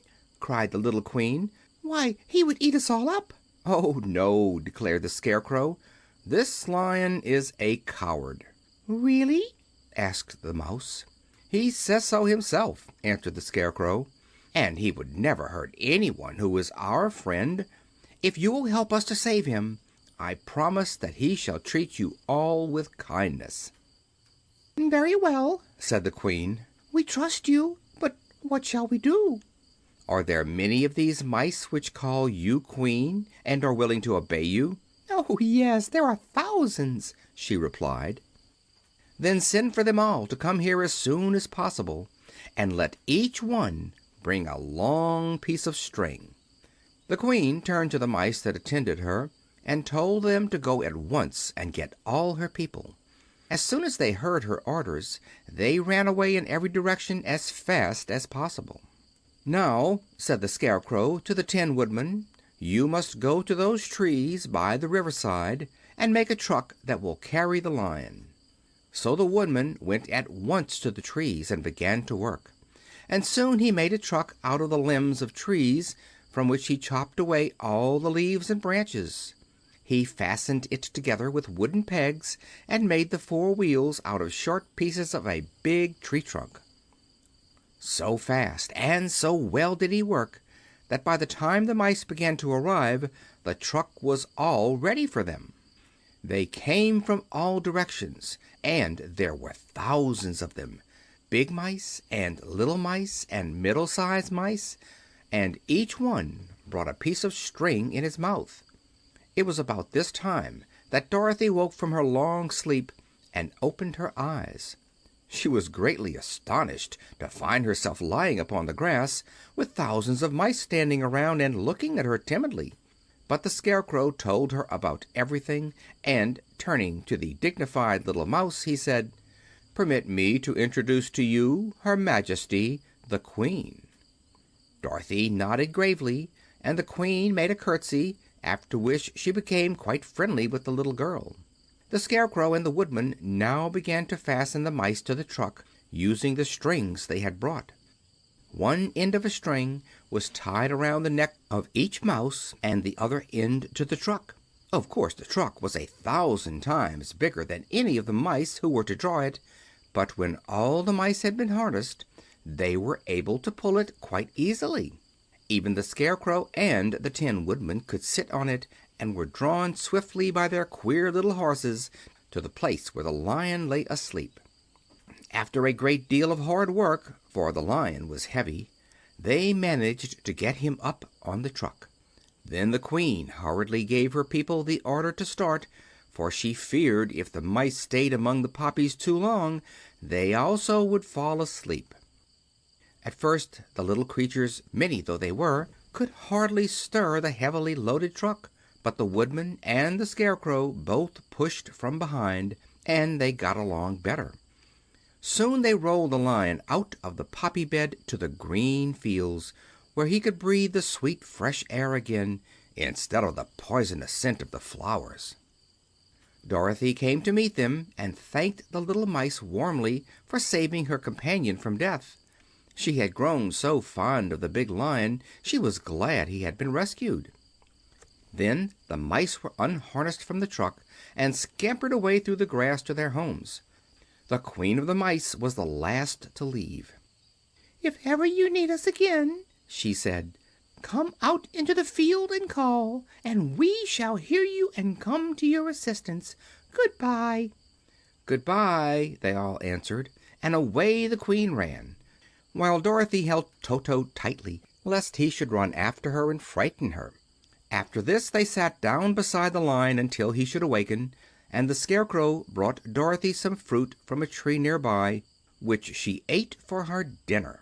B: cried the little Queen. "Why, he would eat us all up."
A: "Oh, no," declared the Scarecrow. "This lion is a coward."
B: "Really?"
A: asked the mouse. "He says so himself," answered the Scarecrow, "and he would never hurt anyone who is our friend. If you will help us to save him, I promise that he shall treat you all with kindness."
B: "Very well," said the Queen. "We trust you, but what shall we do?"
A: "Are there many of these mice which call you Queen and are willing to obey you?"
B: "Oh, yes, there are thousands," she replied.
A: "Then send for them all to come here as soon as possible, and let each one bring a long piece of string." The Queen turned to the mice that attended her and told them to go at once and get all her people. As soon as they heard her orders they ran away in every direction as fast as possible. "Now," said the Scarecrow to the Tin Woodman, "you must go to those trees by the riverside and make a truck that will carry the lion." So the Woodman went at once to the trees and began to work, and soon he made a truck out of the limbs of trees, from which he chopped away all the leaves and branches. He fastened it together with wooden pegs and made the four wheels out of short pieces of a big tree trunk. So fast and so well did he work that by the time the mice began to arrive the truck was all ready for them. They came from all directions, and there were thousands of them, big mice and little mice and middle-sized mice, and each one brought a piece of string in his mouth. It was about this time that Dorothy woke from her long sleep and opened her eyes. She was greatly astonished to find herself lying upon the grass, with thousands of mice standing around and looking at her timidly. But the Scarecrow told her about everything, and turning to the dignified little mouse, he said, "Permit me to introduce to you Her Majesty, the Queen." Dorothy nodded gravely, and the Queen made a curtsy, after which she became quite friendly with the little girl. The Scarecrow and the Woodman now began to fasten the mice to the truck, using the strings they had brought. One end of a string was tied around the neck of each mouse and the other end to the truck. Of course the truck was 1,000 times bigger than any of the mice who were to draw it, but when all the mice had been harnessed they were able to pull it quite easily. Even the Scarecrow and the Tin Woodman could sit on it, and were drawn swiftly by their queer little horses to the place where the Lion lay asleep. After a great deal of hard work, for the Lion was heavy, they managed to get him up on the truck. Then the Queen hurriedly gave her people the order to start, for she feared if the mice stayed among the poppies too long they also would fall asleep. At first the little creatures, many though they were, could hardly stir the heavily loaded truck, but the Woodman and the Scarecrow both pushed from behind, and they got along better. Soon they rolled the Lion out of the poppy bed to the green fields, where he could breathe the sweet fresh air again, instead of the poisonous scent of the flowers. Dorothy came to meet them, and thanked the little mice warmly for saving her companion from death. She had grown so fond of the big Lion she was glad he had been rescued. Then the mice were unharnessed from the truck and scampered away through the grass to their homes. The Queen of the Mice was the last to leave.
B: "If ever you need us again," she said, "come out into the field and call, and we shall hear you and come to your assistance. Goodbye."
A: "Goodbye," they all answered, and away the Queen ran, while Dorothy held Toto tightly, lest he should run after her and frighten her. After this they sat down beside the Lion until he should awaken, and the Scarecrow brought Dorothy some fruit from a tree near by, which she ate for her dinner.